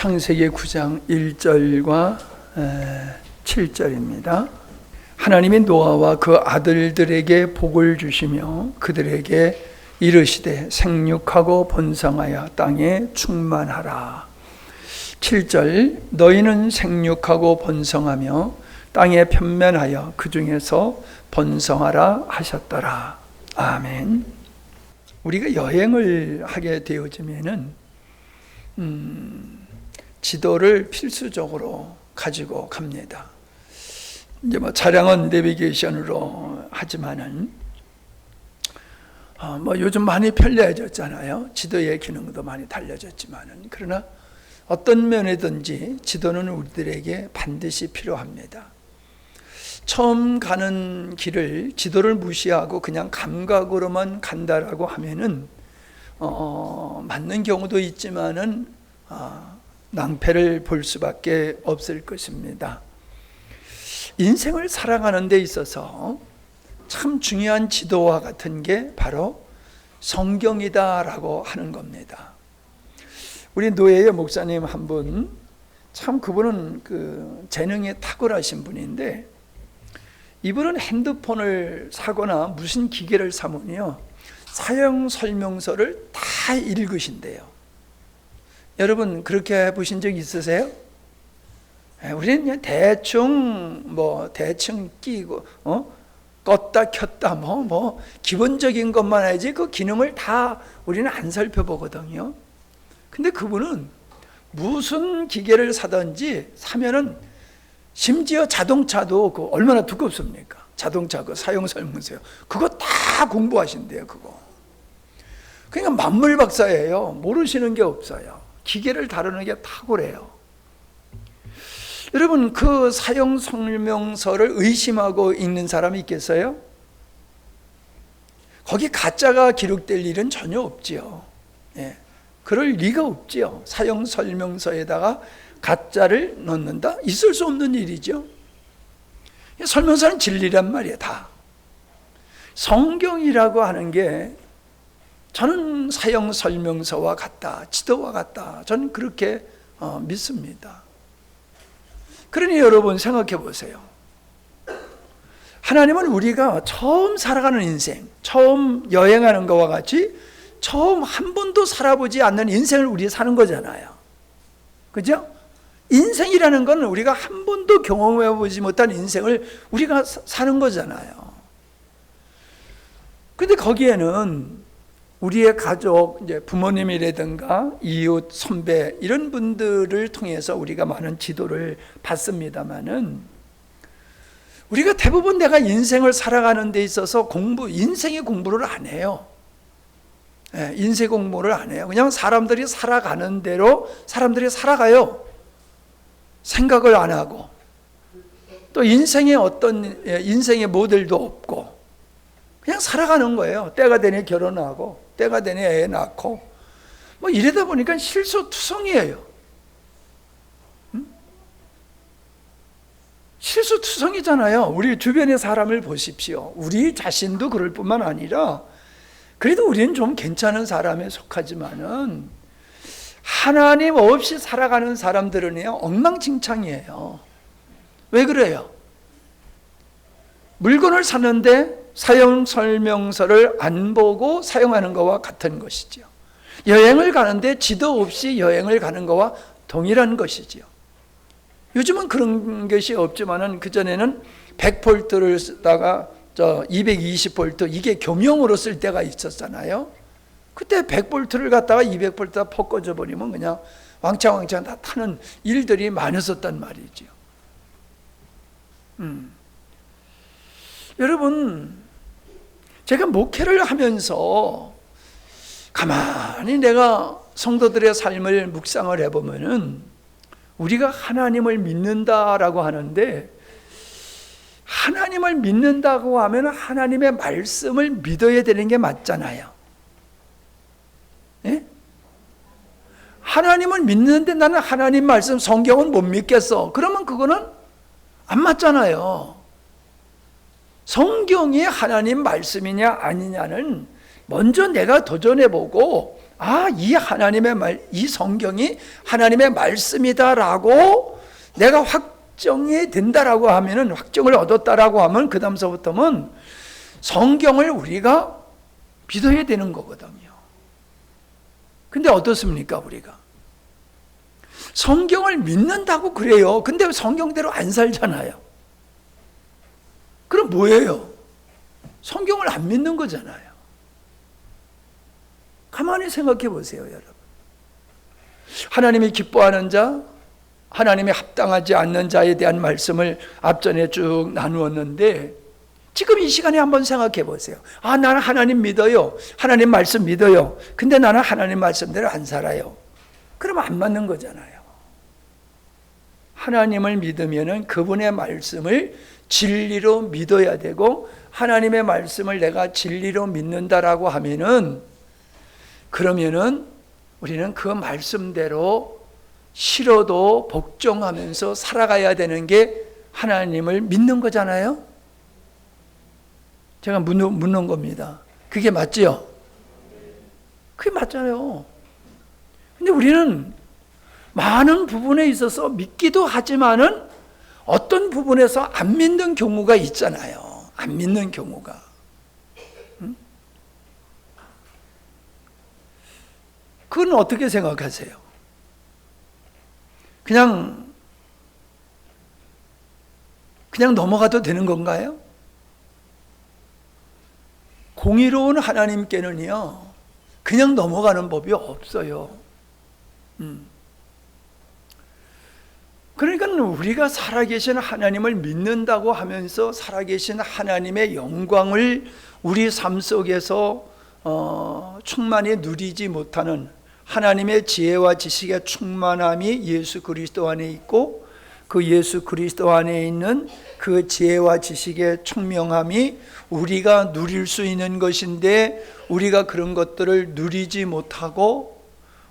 창세기 9장 1절과 7절입니다. 하나님이 노아와 그 아들들에게 복을 주시며 그들에게 이르시되 생육하고 번성하여 땅에 충만하라. 7절 너희는 생육하고 번성하며 땅에 편면하여 그 중에서 번성하라 하셨더라. 아멘. 우리가 여행을 하게 되어지면은 지도를 필수적으로 가지고 갑니다. 이제 차량은 내비게이션으로 하지만은 요즘 많이 편리해졌잖아요. 지도의 기능도 많이 달려졌지만은 그러나 어떤 면에든지 지도는 우리들에게 반드시 필요합니다. 처음 가는 길을 지도를 무시하고 그냥 감각으로만 간다라고 하면은 맞는 경우도 있지만은 낭패를 볼 수밖에 없을 것입니다. 인생을 살아가는 데 있어서 참 중요한 지도와 같은 게 바로 성경이다라고 하는 겁니다. 우리 노예의 목사님 한 분, 참 그분은 그 재능이 탁월하신 분인데 이분은 핸드폰을 사거나 무슨 기계를 사면요 사용 설명서를 다 읽으신대요. 여러분 그렇게 보신 적 있으세요? 우리는 그냥 대충 끼고 껐다 켰다 기본적인 것만 하지 그 기능을 다 우리는 안 살펴보거든요. 근데 그분은 무슨 기계를 사든지 사면은 심지어 자동차도 그 얼마나 두껍습니까? 자동차 그 사용 설명서요. 그거 다 공부하신대요. 그거. 그러니까 만물 박사예요. 모르시는 게 없어요. 기계를 다루는 게 탁월해요. 여러분 그 사용 설명서를 의심하고 읽는 사람이 있겠어요? 거기 가짜가 기록될 일은 전혀 없지요. 예. 그럴 리가 없지요. 사용 설명서에다가 가짜를 넣는다? 있을 수 없는 일이죠. 설명서는 진리란 말이에요. 다. 성경이라고 하는 게 저는 사용 설명서와 같다, 지도와 같다. 저는 그렇게 믿습니다. 그러니 여러분 생각해 보세요. 하나님은 우리가 처음 살아가는 인생, 처음 여행하는 것과 같이 처음 한 번도 살아보지 않는 인생을 우리 사는 거잖아요. 그죠? 인생이라는 건 우리가 한 번도 경험해보지 못한 인생을 우리가 사는 거잖아요. 근데 거기에는 우리의 가족, 이제 부모님이라든가 이웃, 선배 이런 분들을 통해서 우리가 많은 지도를 받습니다만은 우리가 대부분 내가 인생을 살아가는 데 있어서 인생의 공부를 안 해요. 인생 공부를 안 해요. 그냥 사람들이 살아가는 대로 사람들이 살아가요. 생각을 안 하고 또 인생의 모델도 없고 그냥 살아가는 거예요. 때가 되니 결혼하고 때가 되니 애 낳고 이러다 보니까 실수투성이에요. 실수투성이잖아요. 우리 주변의 사람을 보십시오. 우리 자신도 그럴 뿐만 아니라 그래도 우리는 좀 괜찮은 사람에 속하지만은 하나님 없이 살아가는 사람들은요 엉망진창이에요. 왜 그래요? 물건을 샀는데 사용 설명서를 안 보고 사용하는 것과 같은 것이죠. 여행을 가는데 지도 없이 여행을 가는 것과 동일한 것이죠. 요즘은 그런 것이 없지만은 그전에는 100볼트를 쓰다가 220볼트 이게 겸용으로 쓸 때가 있었잖아요. 그때 100볼트를 갖다가 200볼트가 퍼꺼져 버리면 그냥 왕창 다 타는 일들이 많았었단 말이죠. 여러분 제가 목회를 하면서 가만히 내가 성도들의 삶을 묵상을 해보면은 우리가 하나님을 믿는다라고 하는데 하나님을 믿는다고 하면 하나님의 말씀을 믿어야 되는 게 맞잖아요. 예? 하나님을 믿는데 나는 하나님 말씀 성경은 못 믿겠어. 그러면 그거는 안 맞잖아요. 성경이 하나님 말씀이냐 아니냐는 먼저 내가 도전해보고 이 하나님의 이 성경이 하나님의 말씀이다라고 내가 확정이 된다라고 하면은, 확정을 얻었다라고 하면 그 다음서부터는 성경을 우리가 믿어야 되는 거거든요. 근데 어떻습니까, 우리가? 성경을 믿는다고 그래요. 근데 성경대로 안 살잖아요. 그럼 뭐예요? 성경을 안 믿는 거잖아요. 가만히 생각해 보세요, 여러분. 하나님이 기뻐하는 자, 하나님이 합당하지 않는 자에 대한 말씀을 앞전에 쭉 나누었는데, 지금 이 시간에 한번 생각해 보세요. 나는 하나님 믿어요. 하나님 말씀 믿어요. 근데 나는 하나님 말씀대로 안 살아요. 그러면 안 맞는 거잖아요. 하나님을 믿으면은 그분의 말씀을 진리로 믿어야 되고, 하나님의 말씀을 내가 진리로 믿는다라고 하면은, 그러면은 우리는 그 말씀대로 싫어도 복종하면서 살아가야 되는 게 하나님을 믿는 거잖아요. 제가 묻는 겁니다. 그게 맞죠? 그게 맞잖아요. 근데 우리는 많은 부분에 있어서 믿기도 하지만은 어떤 부분에서 안 믿는 경우가 있잖아요. 안 믿는 경우가. 그건 어떻게 생각하세요? 그냥 넘어가도 되는 건가요? 공의로운 하나님께는요, 그냥 넘어가는 법이 없어요. 그러니까 우리가 살아계신 하나님을 믿는다고 하면서 살아계신 하나님의 영광을 우리 삶 속에서 충만히 누리지 못하는, 하나님의 지혜와 지식의 충만함이 예수 그리스도 안에 있고, 그 예수 그리스도 안에 있는 그 지혜와 지식의 총명함이 우리가 누릴 수 있는 것인데, 우리가 그런 것들을 누리지 못하고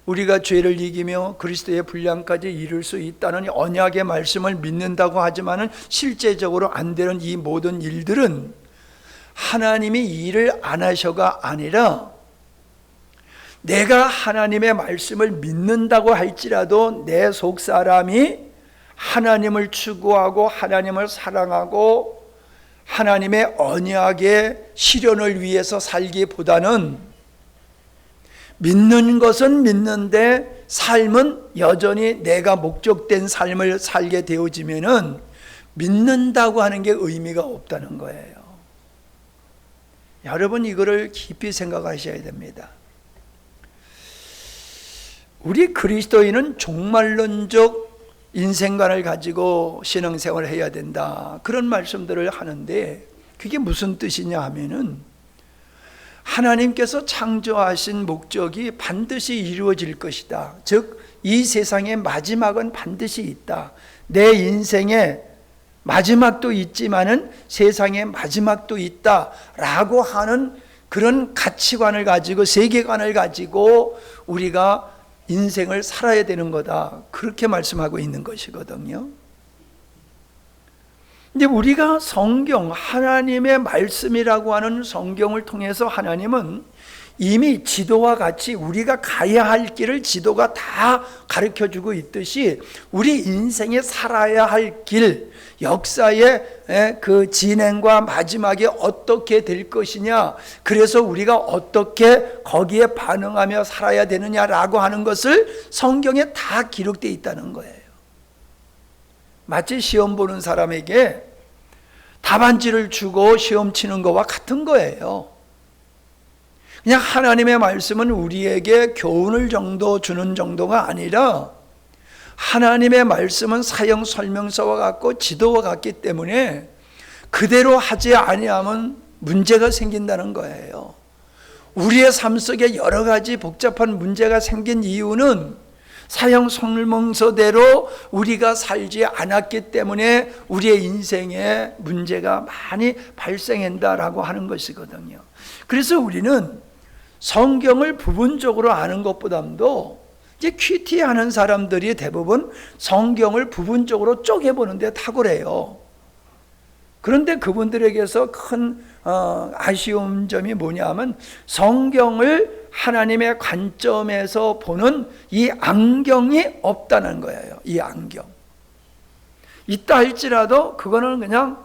우리가 죄를 이기며 그리스도의 분량까지 이룰 수 있다는 언약의 말씀을 믿는다고 하지만은 실제적으로 안 되는 이 모든 일들은 하나님이 일을 안 하셔가 아니라, 내가 하나님의 말씀을 믿는다고 할지라도 내 속사람이 하나님을 추구하고 하나님을 사랑하고 하나님의 언약의 실현을 위해서 살기보다는, 믿는 것은 믿는데 삶은 여전히 내가 목적된 삶을 살게 되어지면은 믿는다고 하는 게 의미가 없다는 거예요. 여러분, 이거를 깊이 생각하셔야 됩니다. 우리 그리스도인은 종말론적 인생관을 가지고 신앙생활을 해야 된다, 그런 말씀들을 하는데, 그게 무슨 뜻이냐 하면은, 하나님께서 창조하신 목적이 반드시 이루어질 것이다. 즉, 이 세상의 마지막은 반드시 있다. 내 인생의 마지막도 있지만은 세상의 마지막도 있다라고 하는 그런 가치관을 가지고, 세계관을 가지고 우리가 인생을 살아야 되는 거다, 그렇게 말씀하고 있는 것이거든요. 근데 우리가 성경, 하나님의 말씀이라고 하는 성경을 통해서 하나님은 이미 지도와 같이 우리가 가야 할 길을 지도가 다 가르쳐주고 있듯이, 우리 인생에 살아야 할 길, 역사의 그 진행과 마지막에 어떻게 될 것이냐, 그래서 우리가 어떻게 거기에 반응하며 살아야 되느냐라고 하는 것을 성경에 다 기록되어 있다는 거예요. 마치 시험 보는 사람에게 답안지를 주고 시험 치는 것과 같은 거예요. 그냥 하나님의 말씀은 우리에게 교훈을 정도 주는 정도가 아니라, 하나님의 말씀은 사형 설명서와 같고 지도와 같기 때문에 그대로 하지 아니하면 문제가 생긴다는 거예요. 우리의 삶 속에 여러 가지 복잡한 문제가 생긴 이유는 사형 설명서대로 우리가 살지 않았기 때문에 우리의 인생에 문제가 많이 발생한다라고 하는 것이거든요. 그래서 우리는 성경을 부분적으로 아는 것보다도, 이제 큐티하는 사람들이 대부분 성경을 부분적으로 쪼개보는 데 탁월해요. 그런데 그분들에게서 큰 아쉬운 점이 뭐냐면 성경을 하나님의 관점에서 보는 이 안경이 없다는 거예요. 이 안경. 있다 할지라도 그거는 그냥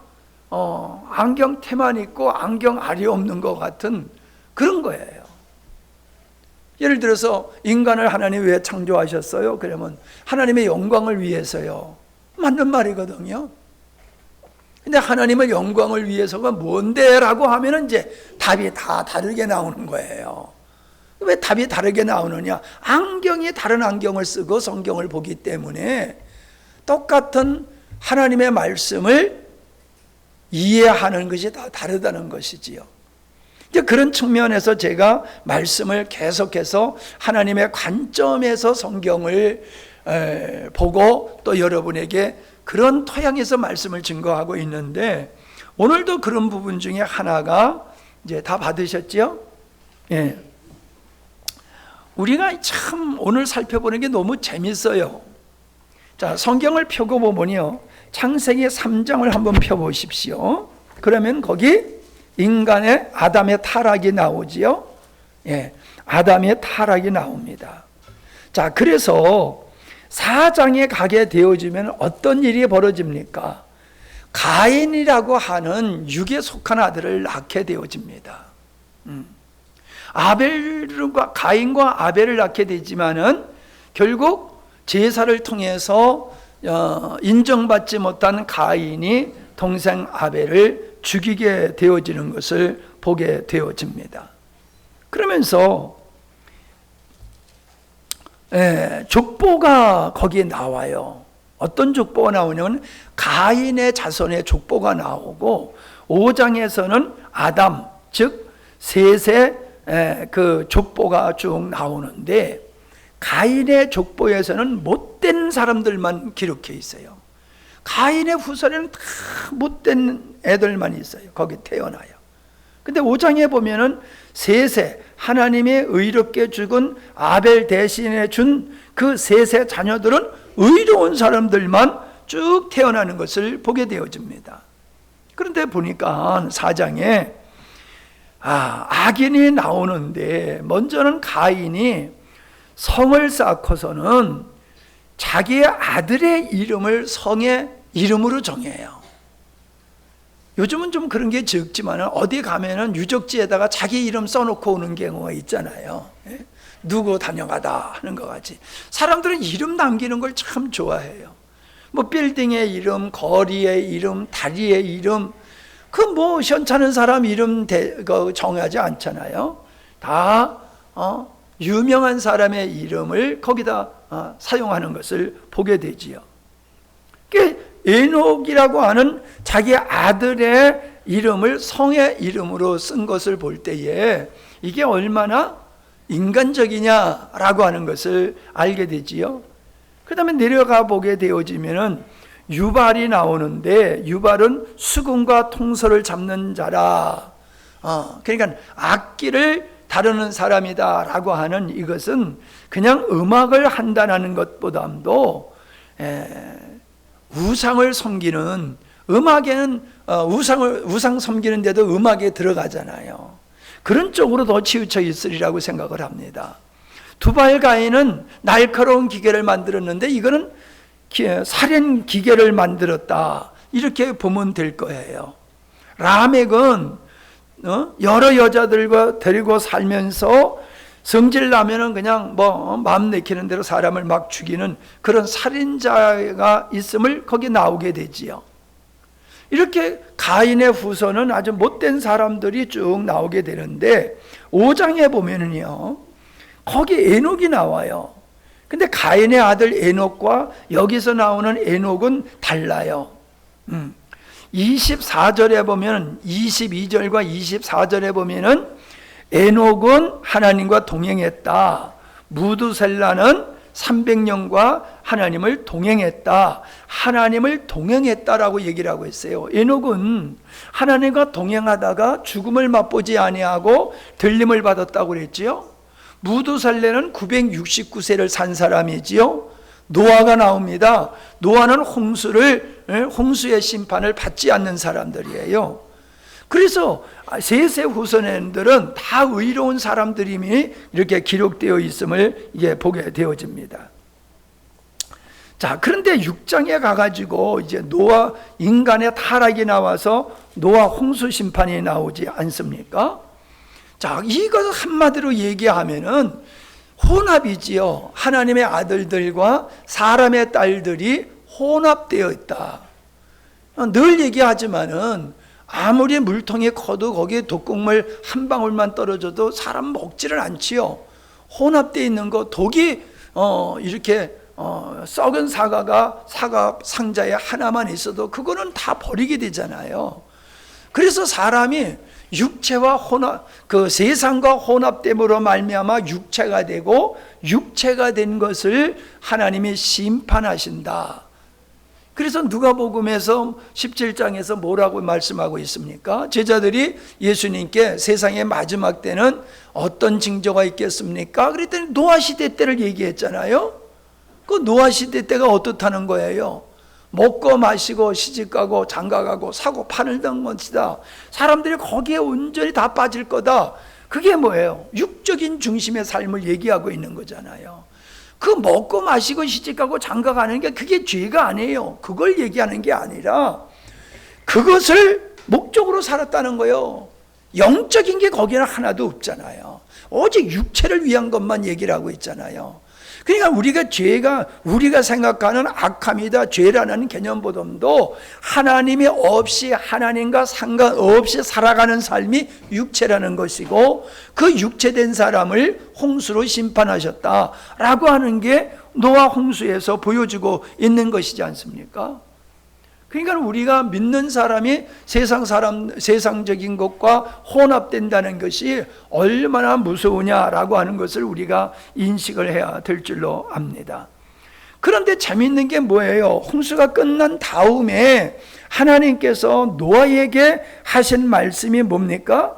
안경 테만 있고 안경 알이 없는 것 같은 그런 거예요. 예를 들어서 인간을 하나님이 왜 창조하셨어요? 그러면 하나님의 영광을 위해서요. 맞는 말이거든요. 근데 하나님의 영광을 위해서가 뭔데? 라고 하면 이제 답이 다 다르게 나오는 거예요. 왜 답이 다르게 나오느냐? 안경이 다른 안경을 쓰고 성경을 보기 때문에 똑같은 하나님의 말씀을 이해하는 것이 다 다르다는 것이지요. 이제 그런 측면에서 제가 말씀을 계속해서 하나님의 관점에서 성경을 보고 또 여러분에게 그런 토양에서 말씀을 증거하고 있는데, 오늘도 그런 부분 중에 하나가 이제 다 받으셨죠? 예. 우리가 참 오늘 살펴보는 게 너무 재밌어요. 자, 성경을 펴고 보면요, 창세기 3장을 한번 펴보십시오. 그러면 거기 인간의 아담의 타락이 나오지요. 예, 아담의 타락이 나옵니다. 자, 그래서 4장에 가게 되어지면 어떤 일이 벌어집니까? 가인이라고 하는 육에 속한 아들을 낳게 되어집니다. 가인과 아벨을 낳게 되지만은 결국 제사를 통해서 인정받지 못한 가인이 동생 아벨을 죽이게 되어지는 것을 보게 되어집니다. 그러면서 족보가 거기에 나와요. 어떤 족보가 나오냐면 가인의 자손의 족보가 나오고, 5장에서는 아담, 즉 셋의 그 족보가 쭉 나오는데, 가인의 족보에서는 못된 사람들만 기록해 있어요. 가인의 후손에는 다 못된 애들만 있어요. 거기 태어나요. 근데 5장에 보면은 셋의 하나님이 의롭게 죽은 아벨 대신에 준 그 셋의 자녀들은 의로운 사람들만 쭉 태어나는 것을 보게 되어집니다. 그런데 보니까 4장에 악인이 나오는데, 먼저는 가인이 성을 쌓고서는 자기의 아들의 이름을 성의 이름으로 정해요. 요즘은 좀 그런 게 적지만 어디 가면은 유적지에다가 자기 이름 써놓고 오는 경우가 있잖아요. 누구 다녀가다 하는 것 같이. 사람들은 이름 남기는 걸 참 좋아해요. 뭐 빌딩의 이름, 거리의 이름, 다리의 이름, 그 뭐 시원찮은 사람 이름 정하지 않잖아요. 다 유명한 사람의 이름을 거기다 사용하는 것을 보게 되지요. 에녹이라고 하는 자기 아들의 이름을 성의 이름으로 쓴 것을 볼 때에 이게 얼마나 인간적이냐라고 하는 것을 알게 되지요. 그 다음에 내려가 보게 되어지면은 유발이 나오는데, 유발은 수금과 통솔을 잡는 자라. 그러니까 악기를 다루는 사람이다 라고 하는, 이것은 그냥 음악을 한다는 것보다도 우상을 섬기는, 음악에는 우상 섬기는데도 음악에 들어가잖아요. 그런 쪽으로 더 치우쳐 있으리라고 생각을 합니다. 두발 가인은 날카로운 기계를 만들었는데, 이거는 살인 기계를 만들었다, 이렇게 보면 될 거예요. 라멕은 여러 여자들과 데리고 살면서 성질 나면은 그냥 마음 내키는 대로 사람을 막 죽이는 그런 살인자가 있음을 거기 나오게 되지요. 이렇게 가인의 후손은 아주 못된 사람들이 쭉 나오게 되는데, 5장에 보면은요, 거기 에녹이 나와요. 근데 가인의 아들 에녹과 여기서 나오는 에녹은 달라요. 24절에 보면, 22절과 24절에 보면은 에녹은 하나님과 동행했다. 무두셀라는 300년과 하나님을 동행했다. 하나님을 동행했다라고 얘기를 하고 있어요. 에녹은 하나님과 동행하다가 죽음을 맛보지 아니하고 들림을 받았다고 그랬지요. 무두살레는 969세를 산 사람이지요. 노아가 나옵니다. 노아는 홍수의 심판을 받지 않는 사람들이에요. 그래서 셋의 후손들은 다 의로운 사람들임이 이렇게 기록되어 있음을 이제 보게 되어집니다. 자, 그런데 6장에 가가지고 이제 노아 인간의 타락이 나와서 노아 홍수 심판이 나오지 않습니까? 자, 이것 한마디로 얘기하면은 혼합이지요. 하나님의 아들들과 사람의 딸들이 혼합되어 있다. 늘 얘기하지만은 아무리 물통이 커도 거기에 독극물 한 방울만 떨어져도 사람 먹지를 않지요. 혼합되어 있는 거, 독이 이렇게 썩은 사과가 사과 상자에 하나만 있어도 그거는 다 버리게 되잖아요. 그래서 사람이 육체와 혼합, 그 세상과 혼합됨으로 말미암아 육체가 되고, 육체가 된 것을 하나님이 심판하신다. 그래서 누가복음에서 17장에서 뭐라고 말씀하고 있습니까? 제자들이 예수님께 세상의 마지막 때는 어떤 징조가 있겠습니까? 그랬더니 노아 시대 때를 얘기했잖아요. 그 노아 시대 때가 어떻다는 거예요? 먹고 마시고 시집가고 장가가고 사고 파는 것이다. 사람들이 거기에 온전히 다 빠질 거다. 그게 뭐예요? 육적인 중심의 삶을 얘기하고 있는 거잖아요. 그 먹고 마시고 시집가고 장가가는 게 그게 죄가 아니에요. 그걸 얘기하는 게 아니라 그것을 목적으로 살았다는 거예요. 영적인 게 거기는 하나도 없잖아요. 오직 육체를 위한 것만 얘기를 하고 있잖아요. 그러니까 우리가 생각하는 악함이다, 죄라는 개념보다도 하나님이 없이, 하나님과 상관없이 살아가는 삶이 육체라는 것이고, 그 육체된 사람을 홍수로 심판하셨다라고 하는 게 노아 홍수에서 보여주고 있는 것이지 않습니까? 그러니까 우리가 믿는 사람이 세상적인 것과 혼합된다는 것이 얼마나 무서우냐라고 하는 것을 우리가 인식을 해야 될 줄로 압니다. 그런데 재미있는 게 뭐예요? 홍수가 끝난 다음에 하나님께서 노아에게 하신 말씀이 뭡니까?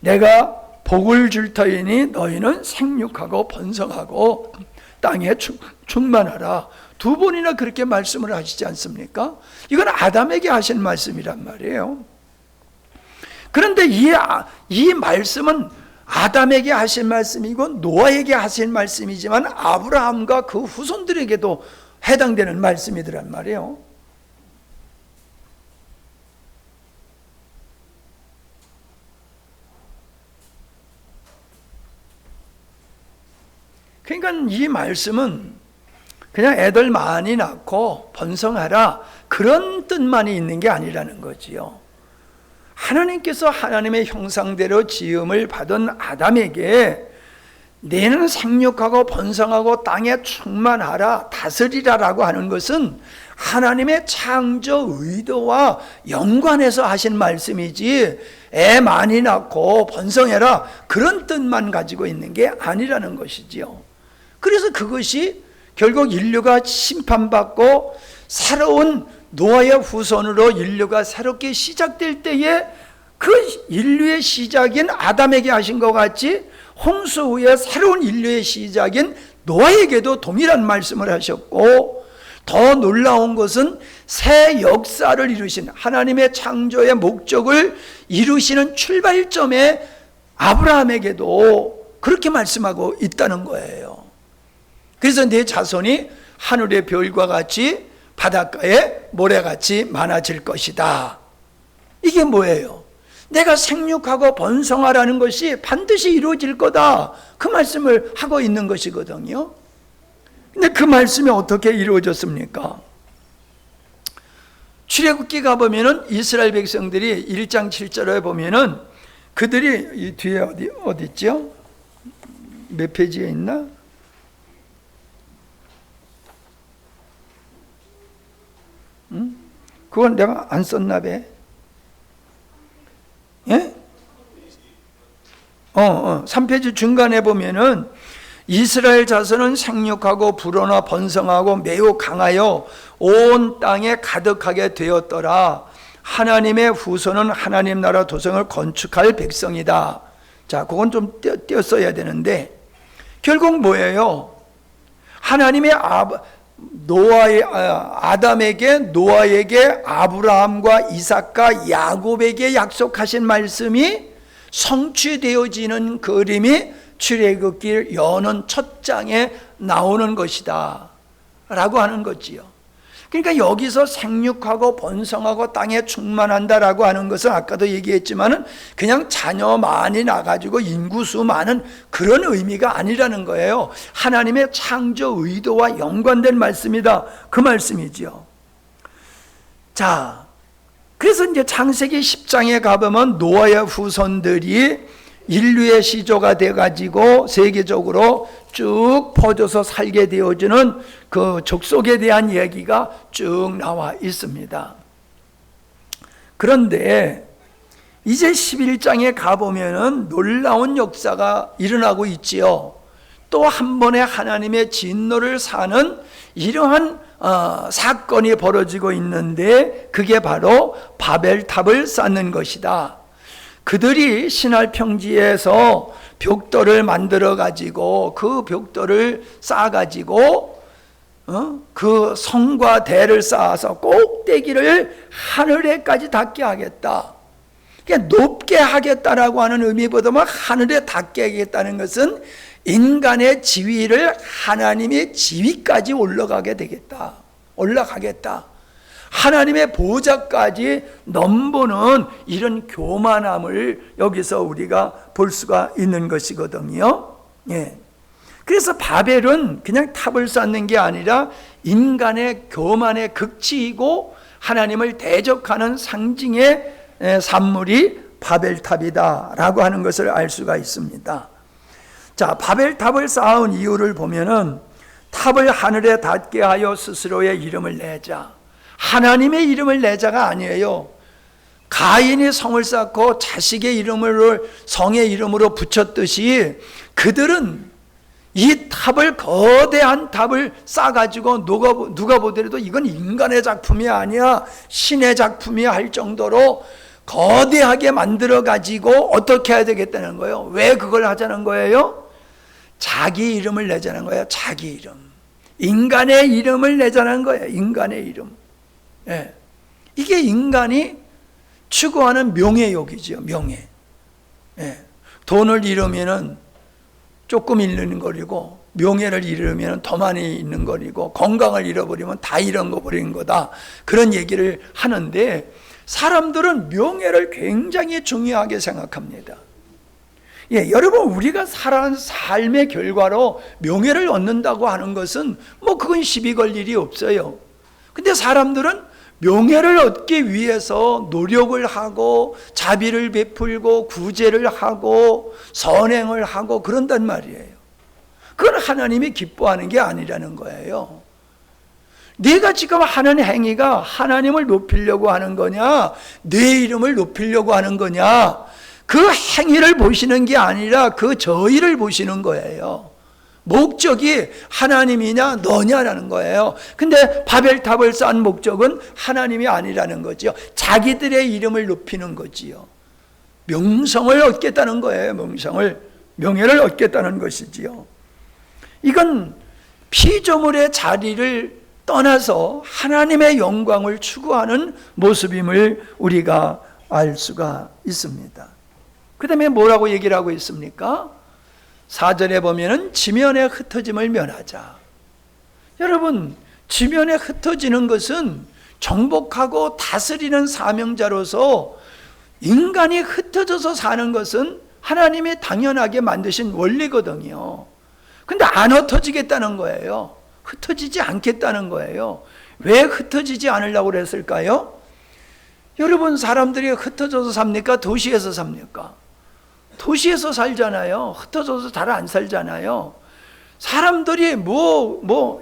내가 복을 줄 터이니 너희는 생육하고 번성하고 땅에 충만하라. 두 번이나 그렇게 말씀을 하시지 않습니까? 이건 아담에게 하신 말씀이란 말이에요. 그런데 이 말씀은 아담에게 하신 말씀이고 노아에게 하신 말씀이지만 아브라함과 그 후손들에게도 해당되는 말씀이더란 말이에요. 그러니까 이 말씀은 그냥 애들 많이 낳고 번성하라 그런 뜻만이 있는 게 아니라는 거지요. 하나님께서 하나님의 형상대로 지음을 받은 아담에게 너는 생육하고 번성하고 땅에 충만하라 다스리라라고 하는 것은 하나님의 창조 의도와 연관해서 하신 말씀이지 애 많이 낳고 번성해라 그런 뜻만 가지고 있는 게 아니라는 것이지요. 그래서 그것이 결국 인류가 심판받고 새로운 노아의 후손으로 인류가 새롭게 시작될 때에 그 인류의 시작인 아담에게 하신 것 같이 홍수 후에 새로운 인류의 시작인 노아에게도 동일한 말씀을 하셨고, 더 놀라운 것은 새 역사를 이루신 하나님의 창조의 목적을 이루시는 출발점에 아브라함에게도 그렇게 말씀하고 있다는 거예요. 그래서 내 자손이 하늘의 별과 같이 바닷가의 모래같이 많아질 것이다. 이게 뭐예요? 내가 생육하고 번성하라는 것이 반드시 이루어질 거다. 그 말씀을 하고 있는 것이거든요. 근데 그 말씀이 어떻게 이루어졌습니까? 출애굽기 가보면은 이스라엘 백성들이 1장 7절에 보면은 그들이 이 뒤에 어디 있죠? 몇 페이지에 있나? 그건 내가 안 썼나 봐. 예? 3페이지 중간에 보면은 이스라엘 자손은 생육하고 불어나 번성하고 매우 강하여 온 땅에 가득하게 되었더라. 하나님의 후손은 하나님 나라 도성을 건축할 백성이다. 자, 그건 좀 띄었어야 되는데 결국 뭐예요? 하나님의 아담에게, 노아에게, 아브라함과 이삭과 야곱에게 약속하신 말씀이 성취되어지는 그림이 출애굽기 여는 첫 장에 나오는 것이다 라고 하는 거지요. 그러니까 여기서 생육하고 번성하고 땅에 충만한다라고 하는 것은 아까도 얘기했지만은 그냥 자녀 많이 나가지고 인구수 많은 그런 의미가 아니라는 거예요. 하나님의 창조 의도와 연관된 말씀이다, 그 말씀이지요. 자, 그래서 이제 창세기 10장에 가보면 노아의 후손들이 인류의 시조가 돼가지고 세계적으로 쭉 퍼져서 살게 되어지는 그 족속에 대한 얘기가 쭉 나와 있습니다. 그런데 이제 11장에 가보면은 놀라운 역사가 일어나고 있지요. 또 한 번의 하나님의 진노를 사는 이러한 사건이 벌어지고 있는데 그게 바로 바벨탑을 쌓는 것이다. 그들이 신할 평지에서 벽돌을 만들어 가지고 그 벽돌을 쌓아 가지고 그 성과 대를 쌓아서 꼭대기를 하늘에까지 닿게 하겠다. 그러니까 높게 하겠다라고 하는 의미보다는 하늘에 닿게 하겠다는 것은 인간의 지위를 하나님의 지위까지 올라가게 되겠다. 올라가겠다. 하나님의 보좌까지 넘보는 이런 교만함을 여기서 우리가 볼 수가 있는 것이거든요. 예. 그래서 바벨은 그냥 탑을 쌓는 게 아니라 인간의 교만의 극치이고 하나님을 대적하는 상징의 산물이 바벨탑이다라고 하는 것을 알 수가 있습니다. 자, 바벨탑을 쌓은 이유를 보면은 탑을 하늘에 닿게 하여 스스로의 이름을 내자. 하나님의 이름을 내자가 아니에요. 가인이 성을 쌓고 자식의 이름을 성의 이름으로 붙였듯이 그들은 이 탑을, 거대한 탑을 쌓아가지고 누가 보더라도 이건 인간의 작품이 아니야, 신의 작품이야 할 정도로 거대하게 만들어가지고 어떻게 해야 되겠다는 거예요. 왜 그걸 하자는 거예요? 자기 이름을 내자는 거예요. 자기 이름. 인간의 이름을 내자는 거예요. 인간의 이름. 예. 이게 인간이 추구하는 명예욕이죠. 명예. 예. 돈을 잃으면은 조금 잃는 거리고, 명예를 잃으면 더 많이 잃는 거리고, 건강을 잃어버리면 다 잃어버린 거다, 그런 얘기를 하는데 사람들은 명예를 굉장히 중요하게 생각합니다. 예, 여러분, 우리가 살아가는 삶의 결과로 명예를 얻는다고 하는 것은 뭐 그건 시비 걸 일이 없어요. 근데 사람들은 명예를 얻기 위해서 노력을 하고 자비를 베풀고 구제를 하고 선행을 하고 그런단 말이에요. 그건 하나님이 기뻐하는 게 아니라는 거예요. 네가 지금 하는 행위가 하나님을 높이려고 하는 거냐, 내 이름을 높이려고 하는 거냐, 그 행위를 보시는 게 아니라 그 저희를 보시는 거예요. 목적이 하나님이냐 너냐라는 거예요. 근데 바벨탑을 쌓은 목적은 하나님이 아니라는 거지요. 자기들의 이름을 높이는 거지요. 명성을 얻겠다는 거예요. 명예를 얻겠다는 것이지요. 이건 피조물의 자리를 떠나서 하나님의 영광을 추구하는 모습임을 우리가 알 수가 있습니다. 그 다음에 뭐라고 얘기를 하고 있습니까? 4절에 보면은 지면에 흩어짐을 면하자. 여러분, 지면에 흩어지는 것은 정복하고 다스리는 사명자로서 인간이 흩어져서 사는 것은 하나님이 당연하게 만드신 원리거든요. 근데 안 흩어지겠다는 거예요. 흩어지지 않겠다는 거예요. 왜 흩어지지 않으려고 그랬을까요? 여러분, 사람들이 흩어져서 삽니까? 도시에서 삽니까? 도시에서 살잖아요. 흩어져서 잘 안 살잖아요. 사람들이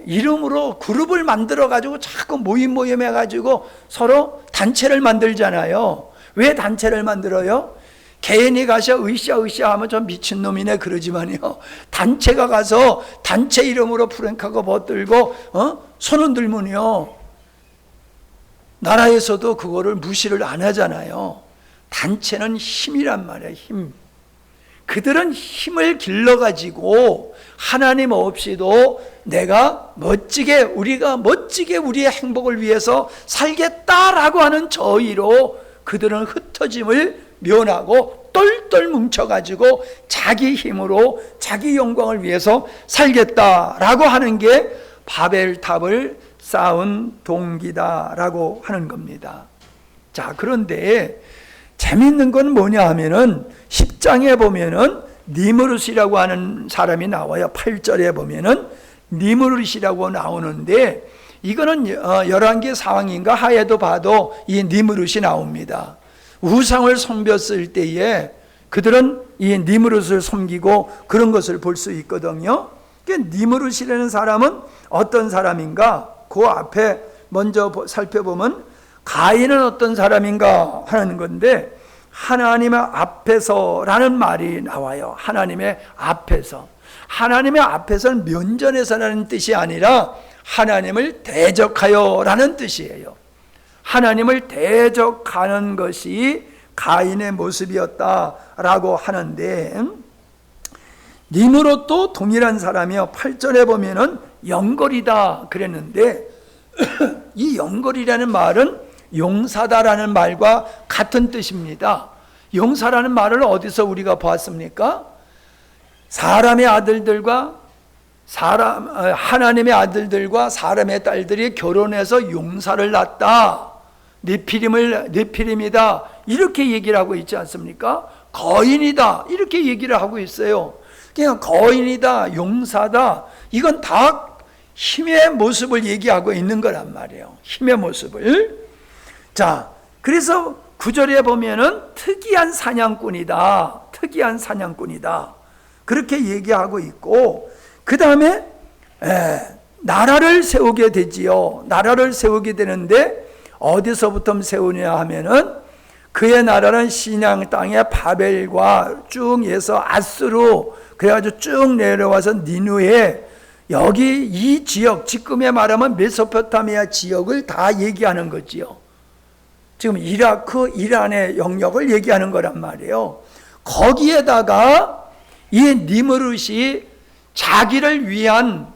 이름으로 그룹을 만들어 가지고 자꾸 모임 해 가지고 서로 단체를 만들잖아요. 왜 단체를 만들어요? 개인이 가서 으쌰 하면 좀 미친놈이네 그러지만요, 단체가 가서 단체 이름으로 프랭카고 벗들고 손 흔들면요, 나라에서도 그거를 무시를 안 하잖아요. 단체는 힘이란 말이에요. 힘. 그들은 힘을 길러가지고 하나님 없이도 우리가 멋지게 우리의 행복을 위해서 살겠다라고 하는 저의로 그들은 흩어짐을 면하고 똘똘 뭉쳐가지고 자기 힘으로 자기 영광을 위해서 살겠다라고 하는 게 바벨탑을 쌓은 동기다라고 하는 겁니다. 자, 그런데 재밌는 건 뭐냐 하면은 10장에 보면은 니므롯이라고 하는 사람이 나와요. 8절에 보면은 니므롯이라고 나오는데 이거는 열왕기 상황인가 하에도 봐도 이 니므롯이 나옵니다. 우상을 섬겼을 때에 그들은 이 니므롯을 섬기고 그런 것을 볼 수 있거든요. 니므롯이라는 사람은 어떤 사람인가? 그 앞에 먼저 살펴보면 가인은 어떤 사람인가 하는 건데 하나님의 앞에서라는 말이 나와요. 하나님의 앞에서. 하나님의 앞에서는 면전에서라는 뜻이 아니라 하나님을 대적하여라는 뜻이에요. 하나님을 대적하는 것이 가인의 모습이었다라고 하는데 니므롯도 동일한 사람이요. 8절에 보면은 영걸이다 그랬는데 이 영걸이라는 말은 용사다라는 말과 같은 뜻입니다. 용사라는 말을 어디서 우리가 보았습니까? 하나님의 아들들과 사람의 딸들이 결혼해서 용사를 낳았다. 네피림이다. 이렇게 얘기를 하고 있지 않습니까? 거인이다. 이렇게 얘기를 하고 있어요. 그냥 거인이다, 용사다. 이건 다 힘의 모습을 얘기하고 있는 거란 말이에요. 힘의 모습을. 자, 그래서 9절에 보면은 특이한 사냥꾼이다. 특이한 사냥꾼이다. 그렇게 얘기하고 있고, 그 다음에 나라를 세우게 되지요. 나라를 세우게 되는데 어디서부터 세우냐 하면은 그의 나라는 시냥 땅의 바벨과 쭉 해서 아스루 그래가지고 쭉 내려와서 니누에 여기 이 지역 지금에 말하면 메소포타미아 지역을 다 얘기하는 거지요. 지금 이라크, 이란의 영역을 얘기하는 거란 말이에요. 거기에다가 이 니므롯이 자기를 위한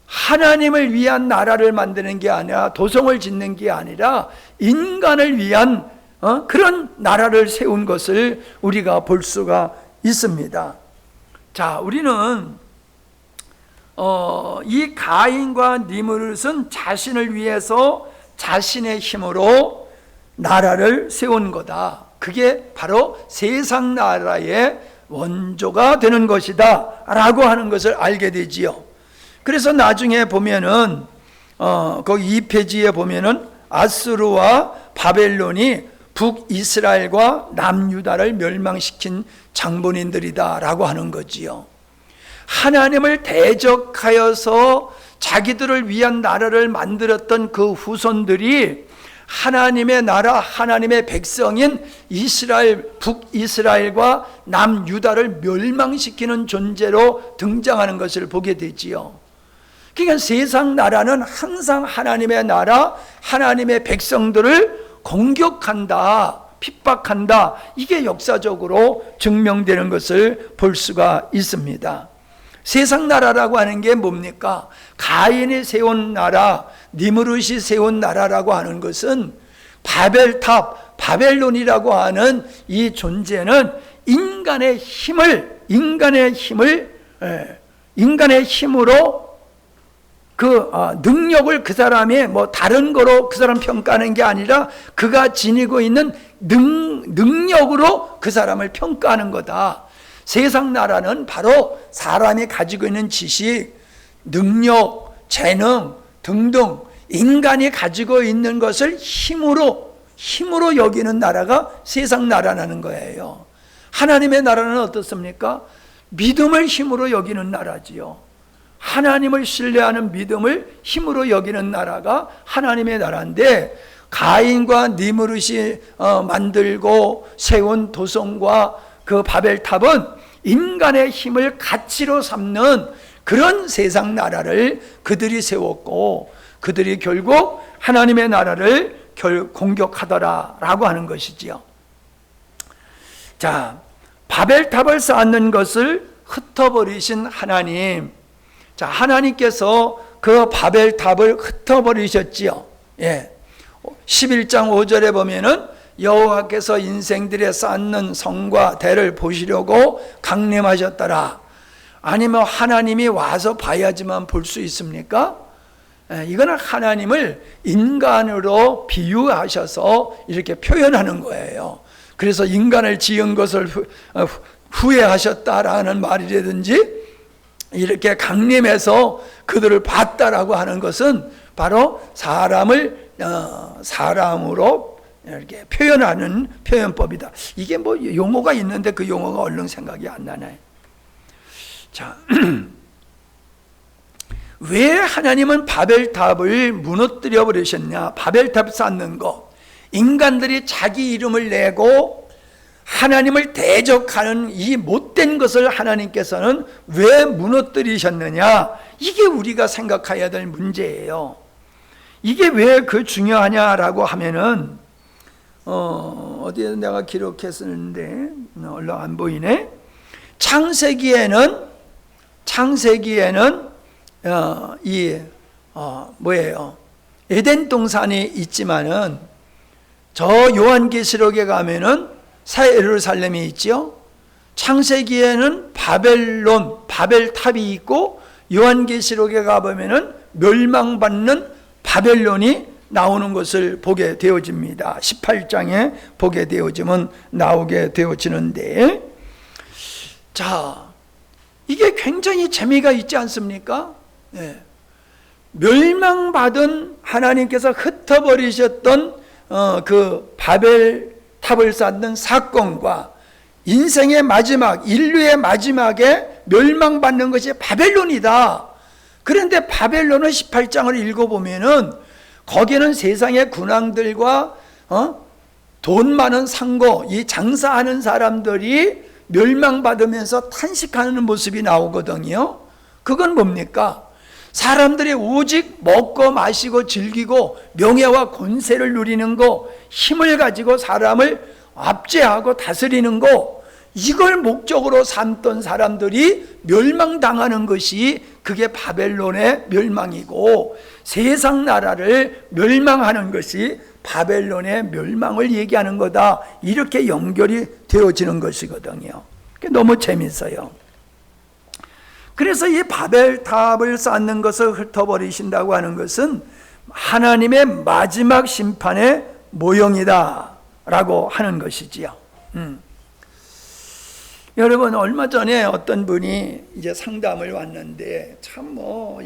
하나님을 위한 나라를 만드는 게 아니라 도성을 짓는 게 아니라 인간을 위한 그런 나라를 세운 것을 우리가 볼 수가 있습니다. 자, 우리는 이 가인과 니므롯은 자신을 위해서 자신의 힘으로 나라를 세운 거다. 그게 바로 세상 나라의 원조가 되는 것이다 라고 하는 것을 알게 되지요. 그래서 나중에 보면은 거기 2페이지에 보면은 아스루와 바벨론이 북이스라엘과 남유다를 멸망시킨 장본인들이다 라고 하는 거지요. 하나님을 대적하여서 자기들을 위한 나라를 만들었던 그 후손들이 하나님의 나라, 하나님의 백성인 이스라엘, 북이스라엘과 남유다를 멸망시키는 존재로 등장하는 것을 보게 되지요. 그러니까 세상 나라는 항상 하나님의 나라, 하나님의 백성들을 공격한다, 핍박한다. 이게 역사적으로 증명되는 것을 볼 수가 있습니다. 세상 나라라고 하는 게 뭡니까? 가인이 세운 나라, 니므롯이 세운 나라라고 하는 것은 바벨탑, 바벨론이라고 하는 이 존재는 인간의 힘으로 그 능력을 그 사람의 다른 거로 그 사람 평가하는 게 아니라 그가 지니고 있는 능력으로 그 사람을 평가하는 거다. 세상 나라는 바로 사람이 가지고 있는 지식, 능력, 재능 등등 인간이 가지고 있는 것을 힘으로 여기는 나라가 세상 나라라는 거예요. 하나님의 나라는 어떻습니까? 믿음을 힘으로 여기는 나라지요. 하나님을 신뢰하는 믿음을 힘으로 여기는 나라가 하나님의 나라인데, 가인과 니므롯이 만들고 세운 도성과 그 바벨탑은 인간의 힘을 가치로 삼는 그런 세상 나라를 그들이 세웠고, 그들이 결국 하나님의 나라를 공격하더라라고 하는 것이지요. 자, 바벨탑을 쌓는 것을 흩어버리신 하나님. 자, 하나님께서 그 바벨탑을 흩어버리셨지요. 예. 11장 5절에 보면은 여호와께서 인생들의 쌓는 성과 대를 보시려고 강림하셨더라. 아니면 하나님이 와서 봐야지만 볼 수 있습니까? 이거는 하나님을 인간으로 비유하셔서 이렇게 표현하는 거예요. 그래서 인간을 지은 것을 후회하셨다라는 말이라든지 이렇게 강림해서 그들을 봤다라고 하는 것은 바로 사람으로 이렇게 표현하는 표현법이다. 이게 뭐 용어가 있는데 그 용어가 얼른 생각이 안 나네. 자, 왜 하나님은 바벨탑을 무너뜨려 버리셨냐? 바벨탑 쌓는 거, 인간들이 자기 이름을 내고 하나님을 대적하는 이 못된 것을 하나님께서는 왜 무너뜨리셨느냐? 이게 우리가 생각해야 될 문제예요. 이게 왜 그 중요하냐라고 하면은 어디에 내가 기록했었는데 얼른 안 보이네. 창세기에는 뭐예요? 에덴 동산이 있지만은 저 요한계시록에 가면은 새 예루살렘이 있죠. 창세기에는 바벨탑이 있고 요한계시록에 가보면은 멸망받는 바벨론이 나오는 것을 보게 되어집니다. 18장에 보게 되어지면 나오게 되어지는데, 자, 이게 굉장히 재미가 있지 않습니까? 네. 멸망받은 하나님께서 흩어버리셨던 그 바벨탑을 쌓는 사건과 인생의 마지막, 인류의 마지막에 멸망받는 것이 바벨론이다. 그런데 바벨론은 18장을 읽어보면은 거기는 세상의 군왕들과 돈 많은 상고, 이 장사하는 사람들이 멸망받으면서 탄식하는 모습이 나오거든요. 그건 뭡니까? 사람들이 오직 먹고 마시고 즐기고 명예와 권세를 누리는 거, 힘을 가지고 사람을 압제하고 다스리는 거, 이걸 목적으로 삼던 사람들이 멸망당하는 것이 그게 바벨론의 멸망이고, 세상 나라를 멸망하는 것이 바벨론의 멸망을 얘기하는 거다. 이렇게 연결이 되어지는 것이거든요. 너무 재밌어요. 그래서 이 바벨탑을 쌓는 것을 흩어버리신다고 하는 것은 하나님의 마지막 심판의 모형이다 라고 하는 것이지요. 여러분, 얼마 전에 어떤 분이 이제 상담을 왔는데 참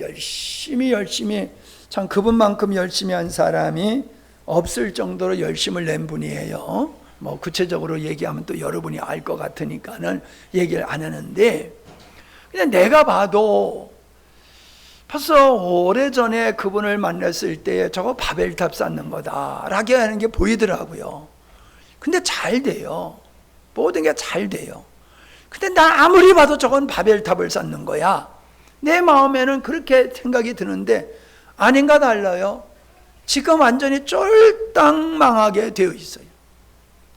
열심히 참 그분만큼 열심히 한 사람이 없을 정도로 열심을 낸 분이에요. 뭐 구체적으로 얘기하면 또 여러분이 알 것 같으니까는 얘기를 안 하는데, 그냥 내가 봐도 벌써 오래전에 그분을 만났을 때 저거 바벨탑 쌓는 거다라고 하는 게 보이더라고요. 근데 잘 돼요. 모든 게 잘 돼요. 근데 나 아무리 봐도 저건 바벨탑을 쌓는 거야. 내 마음에는 그렇게 생각이 드는데 아닌가 달라요. 지금 완전히 쫄딱 망하게 되어 있어요.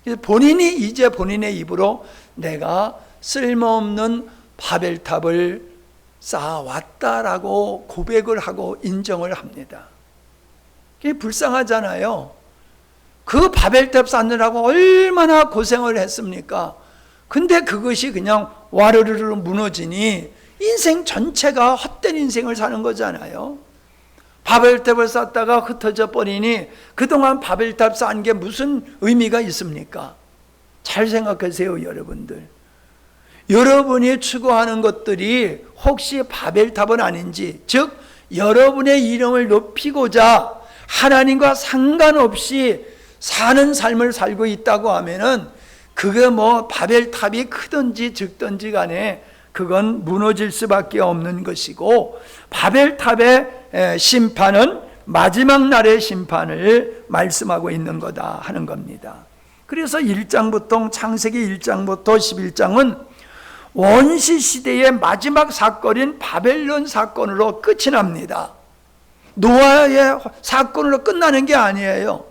그래서 본인이 이제 본인의 입으로 내가 쓸모없는 바벨탑을 쌓아왔다라고 고백을 하고 인정을 합니다. 그게 불쌍하잖아요. 그 바벨탑 쌓느라고 얼마나 고생을 했습니까? 근데 그것이 그냥 와르르르 무너지니 인생 전체가 헛된 인생을 사는 거잖아요. 바벨탑을 쌓다가 흩어져 버리니 그동안 바벨탑 쌓은 게 무슨 의미가 있습니까? 잘 생각하세요, 여러분들. 여러분이 추구하는 것들이 혹시 바벨탑은 아닌지, 즉 여러분의 이름을 높이고자 하나님과 상관없이 사는 삶을 살고 있다고 하면은 그게 뭐 바벨탑이 크든지 적든지 간에 그건 무너질 수밖에 없는 것이고, 바벨탑의 심판은 마지막 날의 심판을 말씀하고 있는 거다 하는 겁니다. 그래서 1장부터 창세기 1장부터 11장은 원시 시대의 마지막 사건인 바벨론 사건으로 끝이 납니다. 노아의 사건으로 끝나는 게 아니에요.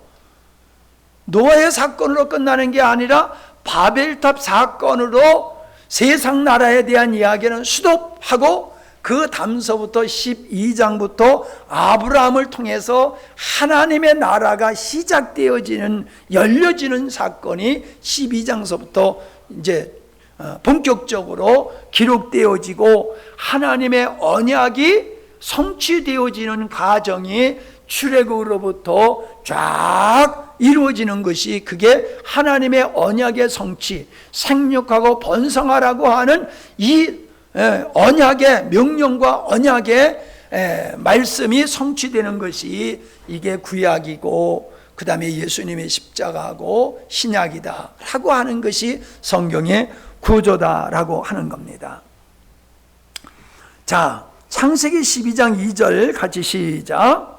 노아의 사건으로 끝나는 게 아니라 바벨탑 사건으로 세상 나라에 대한 이야기는 스톱하고 그 다음서부터 12장부터 아브라함을 통해서 하나님의 나라가 시작되어지는, 열려지는 사건이 12장서부터 이제 본격적으로 기록되어지고 하나님의 언약이 성취되어지는 과정이 출애굽으로부터 쫙 이루어지는 것이, 그게 하나님의 언약의 성취, 생육하고 번성하라고 하는 이 언약의 명령과 언약의 말씀이 성취되는 것이, 이게 구약이고 그 다음에 예수님의 십자가고 신약이다 라고 하는 것이 성경의 구조다라고 하는 겁니다. 자, 창세기 12장 2절 같이 시작.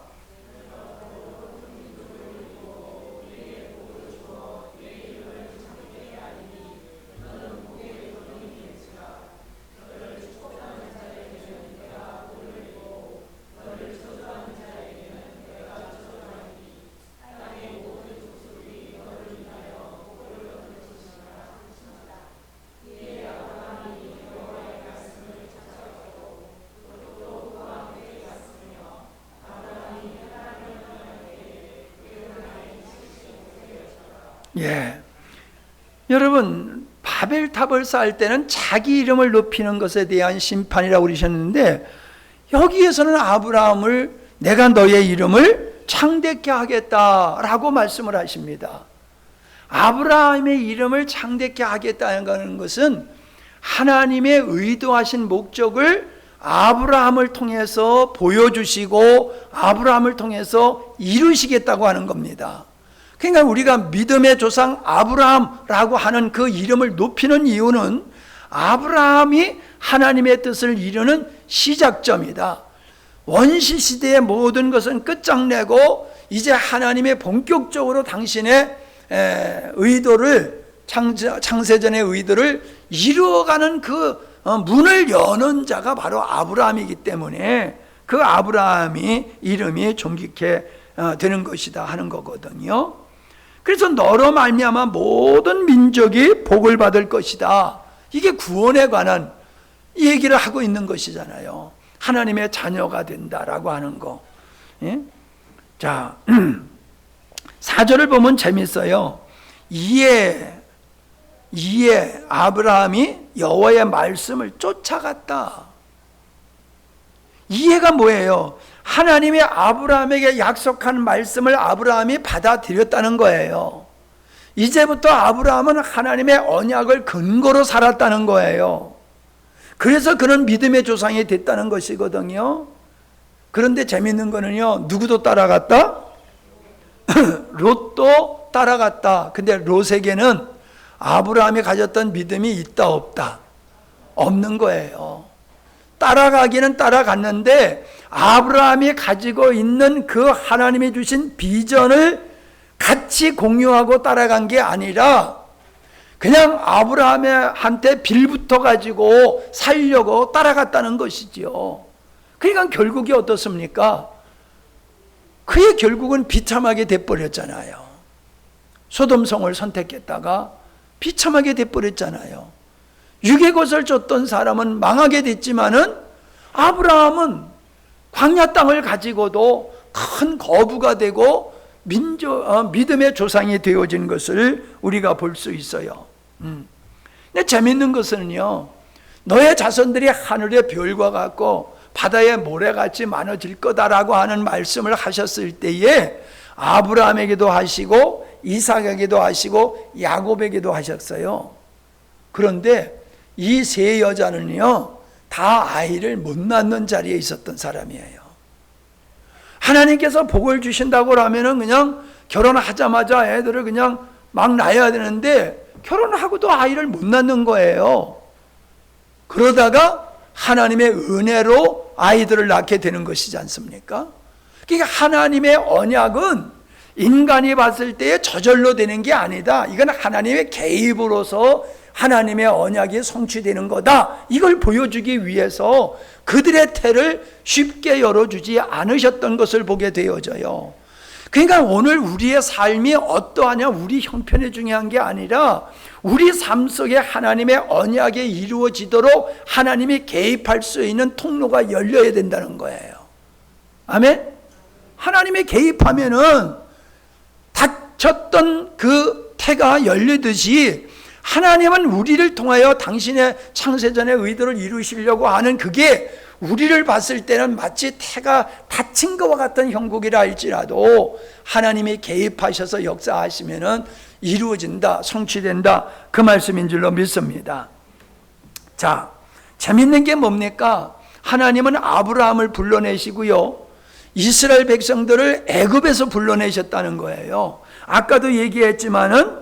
예, 여러분, 바벨탑을 쌓을 때는 자기 이름을 높이는 것에 대한 심판이라고 그러셨는데, 여기에서는 아브라함을 내가 너의 이름을 창대케 하겠다라고 말씀을 하십니다. 아브라함의 이름을 창대케 하겠다는 것은 하나님의 의도하신 목적을 아브라함을 통해서 보여주시고 아브라함을 통해서 이루시겠다고 하는 겁니다. 그러니까 우리가 믿음의 조상 아브라함라고 하는 그 이름을 높이는 이유는 아브라함이 하나님의 뜻을 이루는 시작점이다. 원시 시대의 모든 것은 끝장내고 이제 하나님의 본격적으로 당신의 의도를, 창세전의 의도를 이루어가는 그 문을 여는 자가 바로 아브라함이기 때문에 그 아브라함이 이름이 존귀케 되는 것이다 하는 거거든요. 그래서 너로 말미암아 모든 민족이 복을 받을 것이다. 이게 구원에 관한 얘기를 하고 있는 것이잖아요. 하나님의 자녀가 된다라고 하는 거. 예? 자, 4절을 보면 재밌어요. 이에 아브라함이 여호와의 말씀을 쫓아갔다. 이해가 뭐예요? 하나님이 아브라함에게 약속한 말씀을 아브라함이 받아들였다는 거예요. 이제부터 아브라함은 하나님의 언약을 근거로 살았다는 거예요. 그래서 그는 믿음의 조상이 됐다는 것이거든요. 그런데 재밌는 거는요, 누구도 따라갔다? 롯도 따라갔다. 근데 롯에게는 아브라함이 가졌던 믿음이 있다 없다? 없는 거예요. 따라가기는 따라갔는데 아브라함이 가지고 있는 그 하나님이 주신 비전을 같이 공유하고 따라간 게 아니라 그냥 아브라함한테 빌붙어 가지고 살려고 따라갔다는 것이지요. 그러니까 결국이 어떻습니까? 그의 결국은 비참하게 돼버렸잖아요. 소돔성을 선택했다가 비참하게 돼버렸잖아요. 육의 것을 줬던 사람은 망하게 됐지만은 아브라함은 광야 땅을 가지고도 큰 거부가 되고 믿음의 조상이 되어진 것을 우리가 볼 수 있어요. 근데 재밌는 것은요, 너의 자손들이 하늘의 별과 같고 바다의 모래같이 많아질 거다라고 하는 말씀을 하셨을 때에 아브라함에게도 하시고 이삭에게도 하시고 야곱에게도 하셨어요. 그런데 이 세 여자는요, 다 아이를 못 낳는 자리에 있었던 사람이에요. 하나님께서 복을 주신다고 하면은 그냥 결혼하자마자 애들을 그냥 막 낳아야 되는데 결혼하고도 아이를 못 낳는 거예요. 그러다가 하나님의 은혜로 아이들을 낳게 되는 것이지 않습니까? 그러니까 하나님의 언약은 인간이 봤을 때에 저절로 되는 게 아니다. 이건 하나님의 개입으로서 하나님의 언약이 성취되는 거다. 이걸 보여주기 위해서 그들의 태를 쉽게 열어주지 않으셨던 것을 보게 되어져요. 그러니까 오늘 우리의 삶이 어떠하냐, 우리 형편이 중요한 게 아니라 우리 삶 속에 하나님의 언약이 이루어지도록 하나님이 개입할 수 있는 통로가 열려야 된다는 거예요. 아멘? 하나님이 개입하면은 닫혔던 그 태가 열리듯이 하나님은 우리를 통하여 당신의 창세전의 의도를 이루시려고 하는 그게 우리를 봤을 때는 마치 태가 닫힌 것과 같은 형국이라 할지라도 하나님이 개입하셔서 역사하시면은 이루어진다, 성취된다, 그 말씀인 줄로 믿습니다. 자, 재밌는 게 뭡니까? 하나님은 아브라함을 불러내시고요, 이스라엘 백성들을 애굽에서 불러내셨다는 거예요. 아까도 얘기했지만은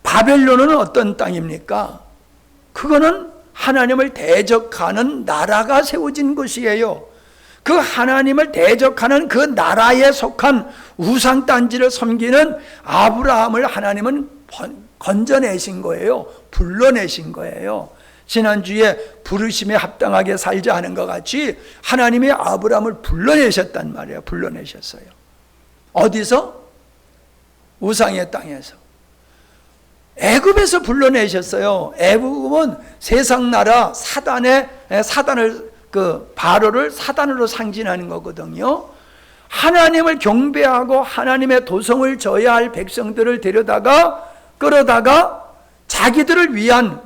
바벨론은 어떤 땅입니까? 그거는 하나님을 대적하는 나라가 세워진 곳이에요. 그 하나님을 대적하는 그 나라에 속한 우상단지를 섬기는 아브라함을 하나님은 건져내신 거예요. 불러내신 거예요. 지난주에 부르심에 합당하게 살자 하는 것 같이 하나님이 아브라함을 불러내셨단 말이에요. 불러내셨어요. 어디서? 우상의 땅에서. 애굽에서 불러내셨어요. 애굽은 세상 나라 사단을 바로를 사단으로 상징하는 거거든요. 하나님을 경배하고 하나님의 도성을 져야 할 백성들을 끌어다가 자기들을 위한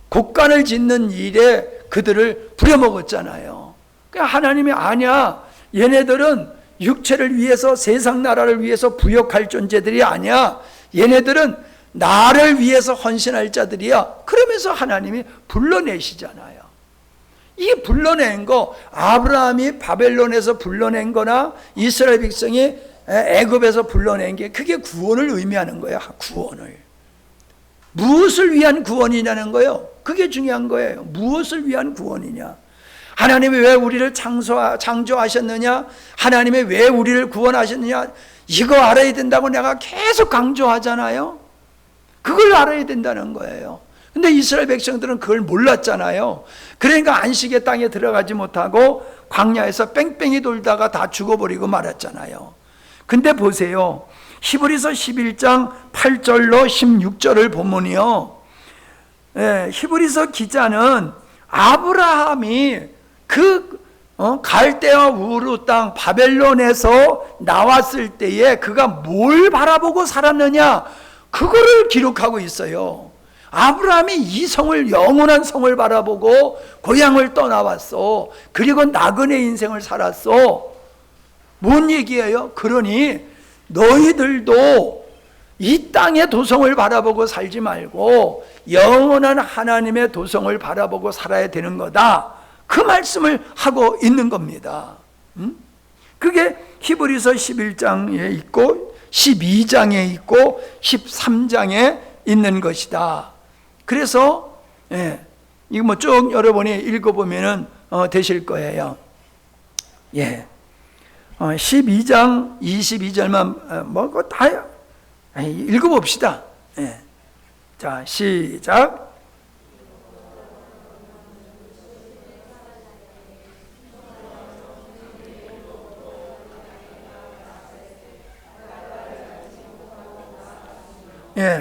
곡간을 짓는 일에 그들을 부려먹었잖아요. 그러니까 하나님이 아니야, 얘네들은 육체를 위해서 세상 나라를 위해서 부역할 존재들이 아니야, 얘네들은 나를 위해서 헌신할 자들이야. 그러면서 하나님이 불러내시잖아요. 이 불러낸 거, 아브라함이 바벨론에서 불러낸 거나 이스라엘 백성이 애굽에서 불러낸 게 그게 구원을 의미하는 거예요. 구원을. 무엇을 위한 구원이냐는 거예요. 그게 중요한 거예요. 무엇을 위한 구원이냐. 하나님이 왜 우리를 창조하셨느냐, 하나님이 왜 우리를 구원하셨느냐, 이거 알아야 된다고 내가 계속 강조하잖아요. 그걸 알아야 된다는 거예요. 근데 이스라엘 백성들은 그걸 몰랐잖아요. 그러니까 안식의 땅에 들어가지 못하고 광야에서 뺑뺑이 돌다가 다 죽어버리고 말았잖아요. 근데 보세요. 히브리서 11장 8절로 16절을 보면요, 히브리서 기자는 아브라함이 갈대아 우르 땅 바벨론에서 나왔을 때에 그가 뭘 바라보고 살았느냐, 그거를 기록하고 있어요. 아브라함이 이 성을, 영원한 성을 바라보고 고향을 떠나왔어. 그리고 나그네 인생을 살았어. 뭔 얘기예요? 그러니 너희들도 이 땅의 도성을 바라보고 살지 말고 영원한 하나님의 도성을 바라보고 살아야 되는 거다, 그 말씀을 하고 있는 겁니다. 그게 히브리서 11장에 있고 12장에 있고 13장에 있는 것이다. 그래서 이거 뭐 쭉 여러분이 읽어보면은 되실 거예요. 12장 22절만 뭐 그거 다 읽어봅시다. 자, 시작.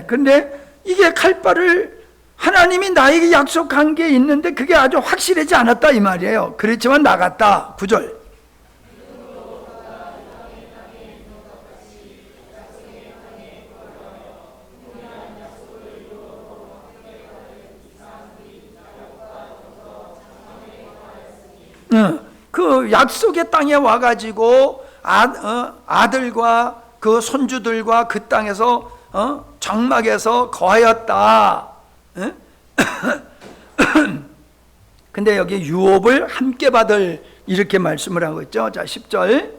근데 이게 칼바를 하나님이 나에게 약속한 게 있는데 그게 아주 확실하지 않았다 이 말이에요. 그렇지만 나갔다. 9절. 그 약속의 땅에 와가지고 아들과 그 손주들과 그 땅에서 장막에서 거하였다. 근데 여기 유업을 함께 받을 이렇게 말씀을 하고 있죠. 자, 10절.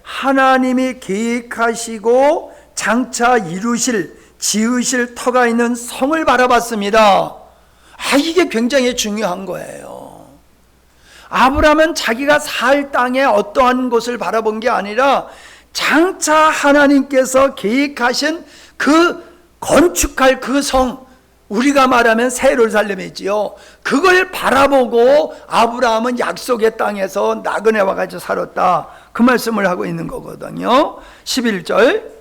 하나님이 계획하시고 장차 지으실 터가 있는 성을 바라봤습니다. 이게 굉장히 중요한 거예요. 아브라함은 자기가 살 땅에 어떠한 곳을 바라본 게 아니라 장차 하나님께서 계획하신 그 건축할 그 성, 우리가 말하면 새 예루살렘이지요. 그걸 바라보고 아브라함은 약속의 땅에서 나그네와 같이 살았다. 그 말씀을 하고 있는 거거든요. 11절.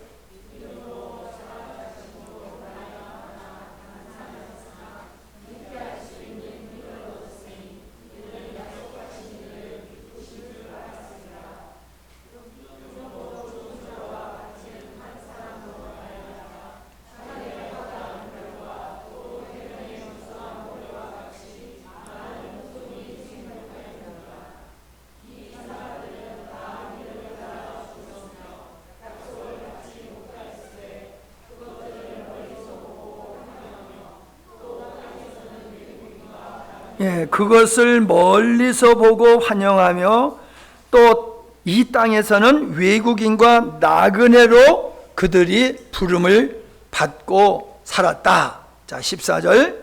예, 그것을 멀리서 보고 환영하며 또 이 땅에서는 외국인과 나그네로 그들이 부름을 받고 살았다. 자, 14절.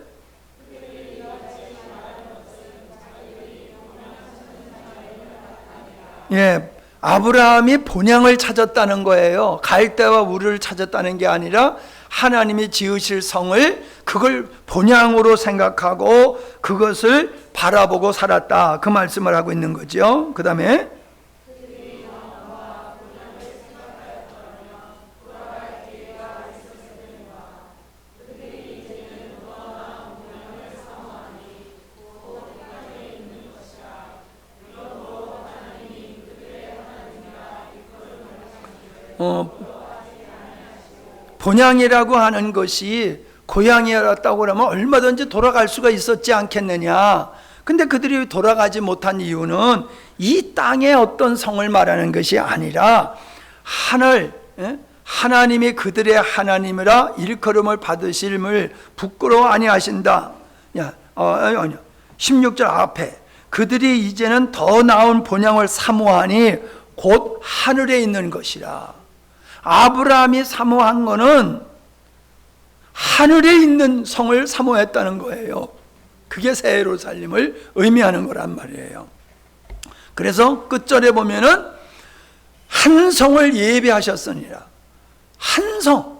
예, 아브라함이 본향을 찾았다는 거예요. 갈대와 우르를 찾았다는 게 아니라 하나님이 지으실 성을 그걸 본향으로 생각하고 그것을 바라보고 살았다. 그 말씀을 하고 있는 거죠. 그 다음에 본향이라고 하는 것이 고향이었다고 그러면 얼마든지 돌아갈 수가 있었지 않겠느냐. 근데 그들이 돌아가지 못한 이유는 이 땅의 어떤 성을 말하는 것이 아니라 하늘, 하나님이 그들의 하나님이라 일컬음을 받으심을 부끄러워 아니하신다. 16절 앞에 그들이 이제는 더 나은 본향을 사모하니 곧 하늘에 있는 것이라. 아브라함이 사모한 것은 하늘에 있는 성을 사모했다는 거예요. 그게 새 예루살렘을 의미하는 거란 말이에요. 그래서 끝절에 보면은 한 성을 예비하셨으니라. 한 성,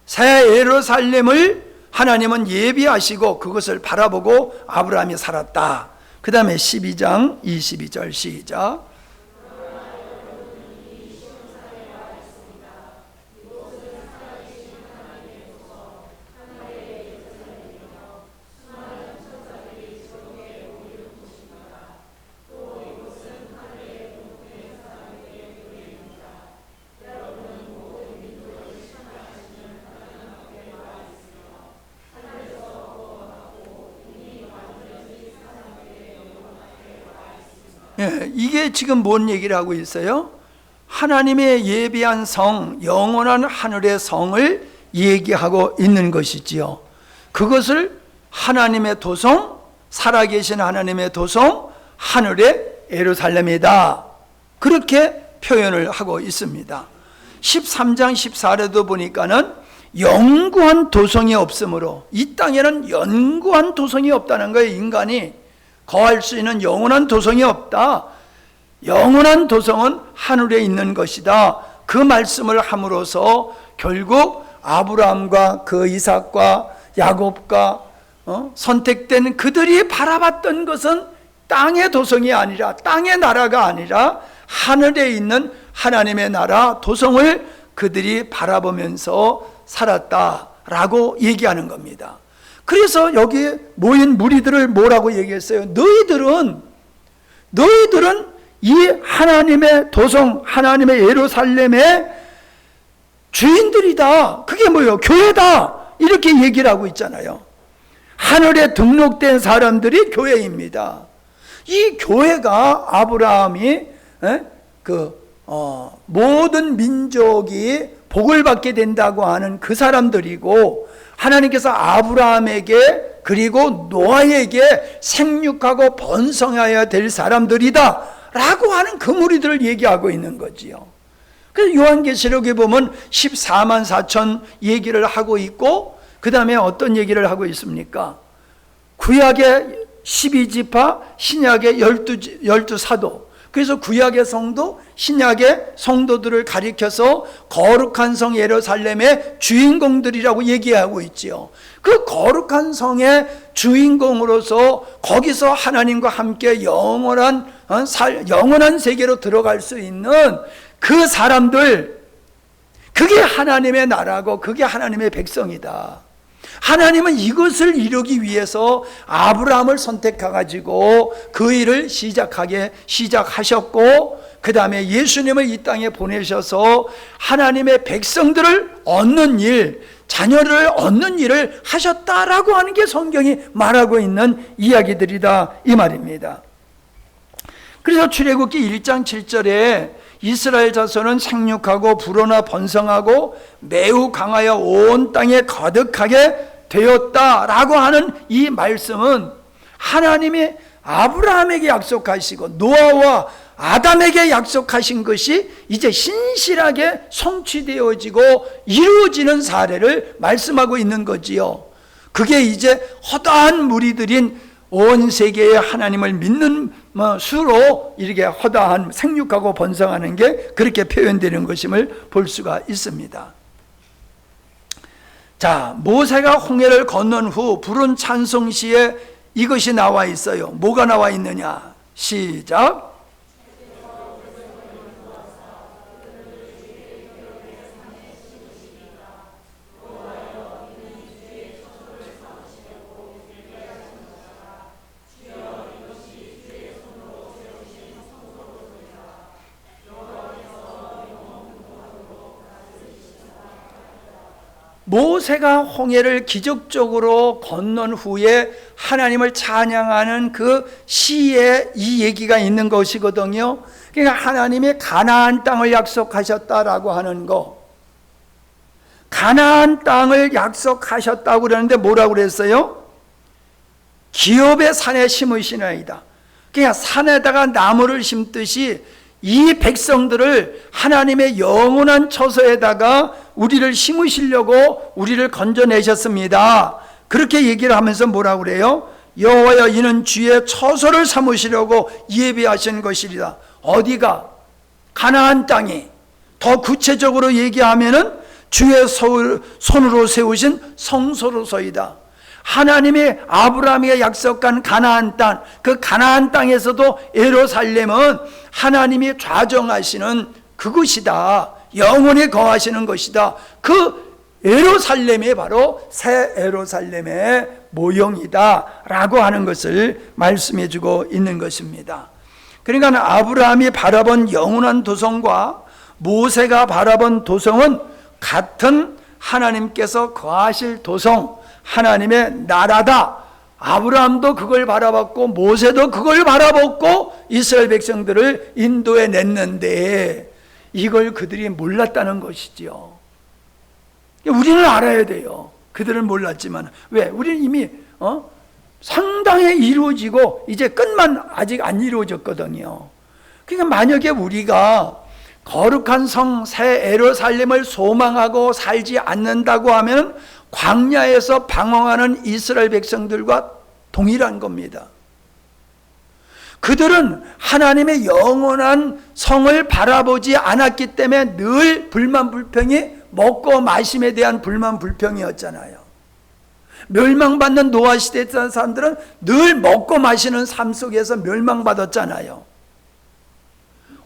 새 예루살렘을 하나님은 예비하시고 그것을 바라보고 아브라함이 살았다. 그 다음에 12장 22절 시작. 예, 이게 지금 뭔 얘기를 하고 있어요? 하나님의 예비한 성, 영원한 하늘의 성을 얘기하고 있는 것이지요. 그것을 하나님의 도성, 살아계신 하나님의 도성, 하늘의 예루살렘이다. 그렇게 표현을 하고 있습니다. 13장 14절에도 보니까는 영구한 도성이 없으므로, 이 땅에는 영구한 도성이 없다는 거예요. 인간이 거할 수 있는 영원한 도성이 없다. 영원한 도성은 하늘에 있는 것이다. 그 말씀을 함으로써 결국 아브라함과 그 이삭과 야곱과 선택된 그들이 바라봤던 것은 땅의 도성이 아니라, 땅의 나라가 아니라 하늘에 있는 하나님의 나라 도성을 그들이 바라보면서 살았다라고 얘기하는 겁니다. 그래서 여기 모인 무리들을 뭐라고 얘기했어요? 너희들은 이 하나님의 도성, 하나님의 예루살렘의 주인들이다. 그게 뭐예요? 교회다. 이렇게 얘기를 하고 있잖아요. 하늘에 등록된 사람들이 교회입니다. 이 교회가 아브라함이 모든 민족이 복을 받게 된다고 하는 그 사람들이고, 하나님께서 아브라함에게 그리고 노아에게 생육하고 번성해야 될 사람들이다 라고 하는 그 무리들을 얘기하고 있는 거지요. 그래서 요한계시록에 보면 14만 4천 얘기를 하고 있고, 그 다음에 어떤 얘기를 하고 있습니까? 구약의 12지파, 신약의 12사도, 그래서 구약의 성도, 신약의 성도들을 가리켜서 거룩한 성 예루살렘의 주인공들이라고 얘기하고 있지요. 그 거룩한 성의 주인공으로서 거기서 하나님과 함께 영원한 세계로 들어갈 수 있는 그 사람들, 그게 하나님의 나라고 그게 하나님의 백성이다. 하나님은 이것을 이루기 위해서 아브라함을 선택해가지고 그 일을 시작하셨고, 그 다음에 예수님을 이 땅에 보내셔서 하나님의 백성들을 얻는 일, 자녀를 얻는 일을 하셨다라고 하는 게 성경이 말하고 있는 이야기들이다, 이 말입니다. 그래서 출애굽기 1장 7절에 이스라엘 자손은 생육하고 불어나 번성하고 매우 강하여 온 땅에 가득하게 되었다라고 하는 이 말씀은 하나님이 아브라함에게 약속하시고 노아와 아담에게 약속하신 것이 이제 신실하게 성취되어지고 이루어지는 사례를 말씀하고 있는 거지요. 그게 이제 허다한 무리들인 온 세계에 하나님을 믿는 수로 이렇게 허다한 생육하고 번성하는 게 그렇게 표현되는 것임을 볼 수가 있습니다. 자, 모세가 홍해를 건넌 후 부른 찬송시에 이것이 나와 있어요. 뭐가 나와 있느냐? 시작. 모세가 홍해를 기적적으로 건넌 후에 하나님을 찬양하는 그 시에 이 얘기가 있는 것이거든요. 그러니까 하나님이 가나안 땅을 약속하셨다라고 하는 거, 가나안 땅을 약속하셨다고 그러는데 뭐라고 그랬어요? 기업의 산에 심으시나이다. 그러니까 산에다가 나무를 심듯이 이 백성들을 하나님의 영원한 처소에다가 우리를 심으시려고 우리를 건져내셨습니다. 그렇게 얘기를 하면서 뭐라고 그래요? 여호와여, 이는 주의 처소를 삼으시려고 예비하신 것이리다. 어디가? 가나안 땅이. 더 구체적으로 얘기하면은 주의 손으로 세우신 성소로서이다. 하나님이 아브라함에게 약속한 가나안 땅, 그 가나안 땅에서도 예루살렘은 하나님이 좌정하시는 그곳이다. 영원히 거하시는 것이다. 그 예루살렘이 바로 새 예루살렘의 모형이다 라고 하는 것을 말씀해 주고 있는 것입니다. 그러니까 아브라함이 바라본 영원한 도성과 모세가 바라본 도성은 같은 하나님께서 거하실 도성, 하나님의 나라다. 아브라함도 그걸 바라봤고 모세도 그걸 바라봤고 이스라엘 백성들을 인도에 냈는데 이걸 그들이 몰랐다는 것이지요. 우리는 알아야 돼요. 그들은 몰랐지만. 왜? 우리는 이미 상당히 이루어지고 이제 끝만 아직 안 이루어졌거든요. 그러니까 만약에 우리가 거룩한 성 새 예루살렘을 소망하고 살지 않는다고 하면 광야에서 방황하는 이스라엘 백성들과 동일한 겁니다. 그들은 하나님의 영원한 성을 바라보지 않았기 때문에 늘 불만불평이 먹고 마심에 대한 불만불평이었잖아요. 멸망받는 노아 시대에 있던 사람들은 늘 먹고 마시는 삶 속에서 멸망받았잖아요.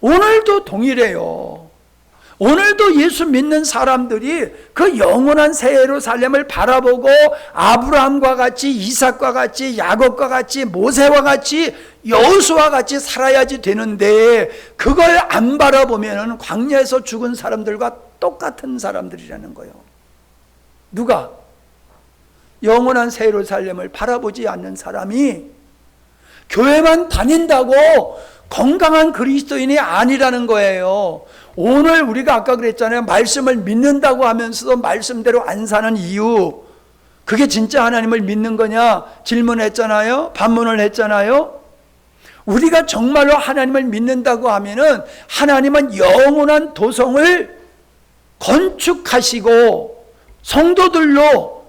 오늘도 동일해요. 오늘도 예수 믿는 사람들이 그 영원한 새 예루살렘을 바라보고 아브라함과 같이, 이삭과 같이, 야곱과 같이, 모세와 같이, 여호수아와 같이 살아야지 되는데 그걸 안 바라보면 광야에서 죽은 사람들과 똑같은 사람들이라는 거예요. 누가? 영원한 새 예루살렘을 바라보지 않는 사람이 교회만 다닌다고 건강한 그리스도인이 아니라는 거예요. 오늘 우리가 아까 그랬잖아요. 말씀을 믿는다고 하면서도 말씀대로 안 사는 이유, 그게 진짜 하나님을 믿는 거냐 질문했잖아요. 반문을 했잖아요. 우리가 정말로 하나님을 믿는다고 하면은 하나님은 영원한 도성을 건축하시고 성도들로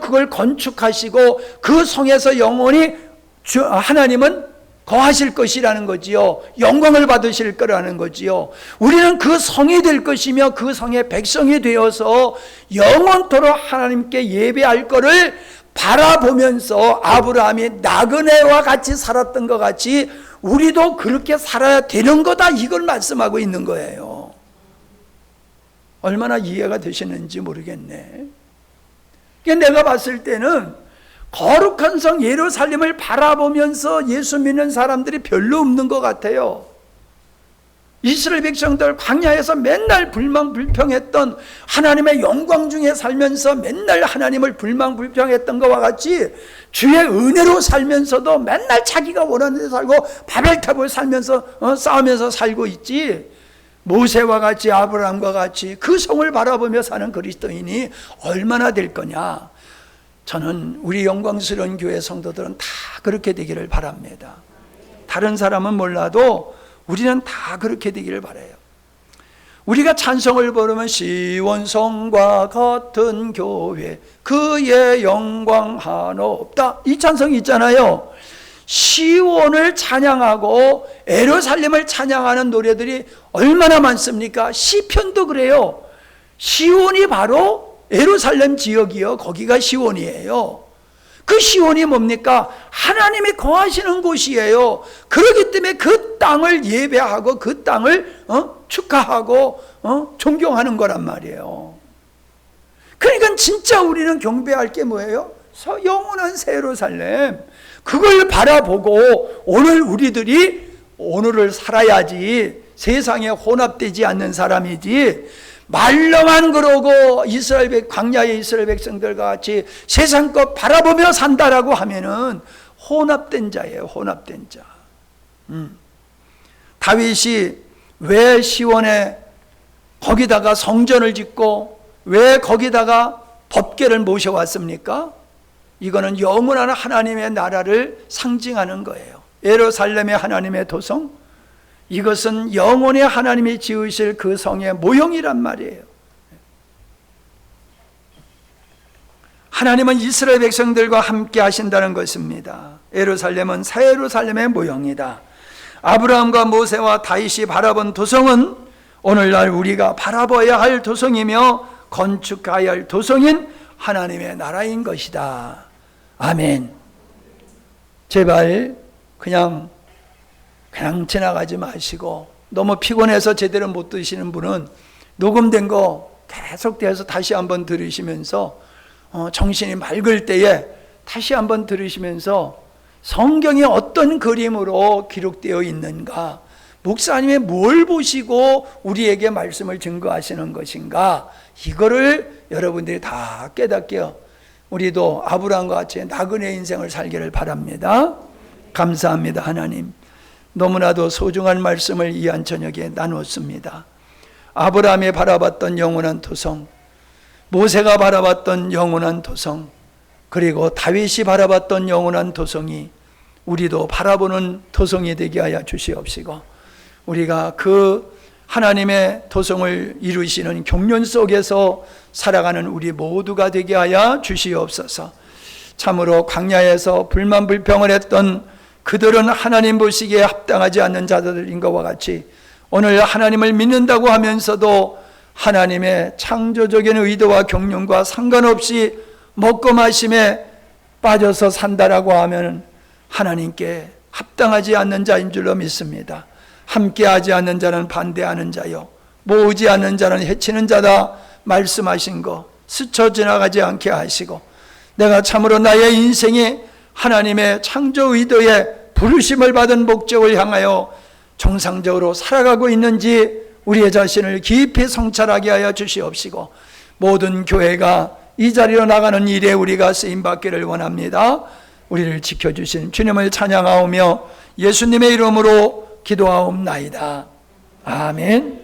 그걸 건축하시고 그 성에서 영원히 하나님은 거하실 것이라는 거지요. 영광을 받으실 거라는 거지요. 우리는 그 성이 될 것이며 그 성의 백성이 되어서 영원토록 하나님께 예배할 것을 바라보면서 아브라함이 나그네와 같이 살았던 것 같이 우리도 그렇게 살아야 되는 거다, 이걸 말씀하고 있는 거예요. 얼마나 이해가 되시는지 모르겠네. 내가 봤을 때는 거룩한 성 예루살렘을 바라보면서 예수 믿는 사람들이 별로 없는 것 같아요. 이스라엘 백성들 광야에서 맨날 불평했던, 하나님의 영광 중에 살면서 맨날 하나님을 불평했던 것과 같이 주의 은혜로 살면서도 맨날 자기가 원하는 데 살고 바벨탑을 살면서 싸우면서 살고 있지, 모세와 같이 아브라함과 같이 그 성을 바라보며 사는 그리스도인이 얼마나 될 거냐. 저는 우리 영광스러운 교회 성도들은 다 그렇게 되기를 바랍니다. 다른 사람은 몰라도 우리는 다 그렇게 되기를 바라요. 우리가 찬송을 부르면 시온성과 같은 교회 그의 영광 하나 없다, 이 찬송이 있잖아요. 시온을 찬양하고 예루살렘을 찬양하는 노래들이 얼마나 많습니까? 시편도 그래요. 시온이 바로 예루살렘 지역이요, 거기가 시온이에요. 그 시온이 뭡니까? 하나님이 거하시는 곳이에요. 그렇기 때문에 그 땅을 예배하고 그 땅을 축하하고 존경하는 거란 말이에요. 그러니까 진짜 우리는 경배할 게 뭐예요? 영원한 새 예루살렘, 그걸 바라보고 오늘 우리들이 오늘을 살아야지 세상에 혼합되지 않는 사람이지, 말로만 그러고 광야의 이스라엘 백성들과 같이 세상 것 바라보며 산다라고 하면은 혼합된 자예요. 혼합된 자. 다윗이 왜 시온에 거기다가 성전을 짓고 왜 거기다가 법궤를 모셔왔습니까? 이거는 영원한 하나님의 나라를 상징하는 거예요. 예루살렘의 하나님의 도성, 이것은 영원히 하나님이 지으실 그 성의 모형이란 말이에요. 하나님은 이스라엘 백성들과 함께 하신다는 것입니다. 예루살렘은 새 예루살렘의 모형이다. 아브라함과 모세와 다윗이 바라본 도성은 오늘날 우리가 바라봐야 할 도성이며 건축해야 할 도성인 하나님의 나라인 것이다. 아멘. 제발 그냥 지나가지 마시고, 너무 피곤해서 제대로 못 들으시는 분은 녹음된 거 계속돼서 다시 한번 들으시면서 정신이 맑을 때에 다시 한번 들으시면서 성경이 어떤 그림으로 기록되어 있는가, 목사님이 뭘 보시고 우리에게 말씀을 증거하시는 것인가, 이거를 여러분들이 다 깨닫게 우리도 아브라함과 같이 나그네 인생을 살기를 바랍니다. 감사합니다. 하나님, 너무나도 소중한 말씀을 이 한 저녁에 나눴습니다. 아브라함이 바라봤던 영원한 도성, 모세가 바라봤던 영원한 도성, 그리고 다윗이 바라봤던 영원한 도성이 우리도 바라보는 도성이 되게 하여 주시옵시고, 우리가 그 하나님의 도성을 이루시는 경륜 속에서 살아가는 우리 모두가 되게 하여 주시옵소서. 참으로 광야에서 불만불평을 했던 그들은 하나님 보시기에 합당하지 않는 자들인 것과 같이 오늘 하나님을 믿는다고 하면서도 하나님의 창조적인 의도와 경륜과 상관없이 먹고 마심에 빠져서 산다라고 하면 하나님께 합당하지 않는 자인 줄로 믿습니다. 함께하지 않는 자는 반대하는 자요, 모으지 않는 자는 해치는 자다 말씀하신 거 스쳐 지나가지 않게 하시고, 내가 참으로 나의 인생이 하나님의 창조 의도에 부르심을 받은 목적을 향하여 정상적으로 살아가고 있는지 우리의 자신을 깊이 성찰하게 하여 주시옵시고, 모든 교회가 이 자리로 나가는 일에 우리가 쓰임받기를 원합니다. 우리를 지켜주신 주님을 찬양하오며 예수님의 이름으로 기도하옵나이다. 아멘.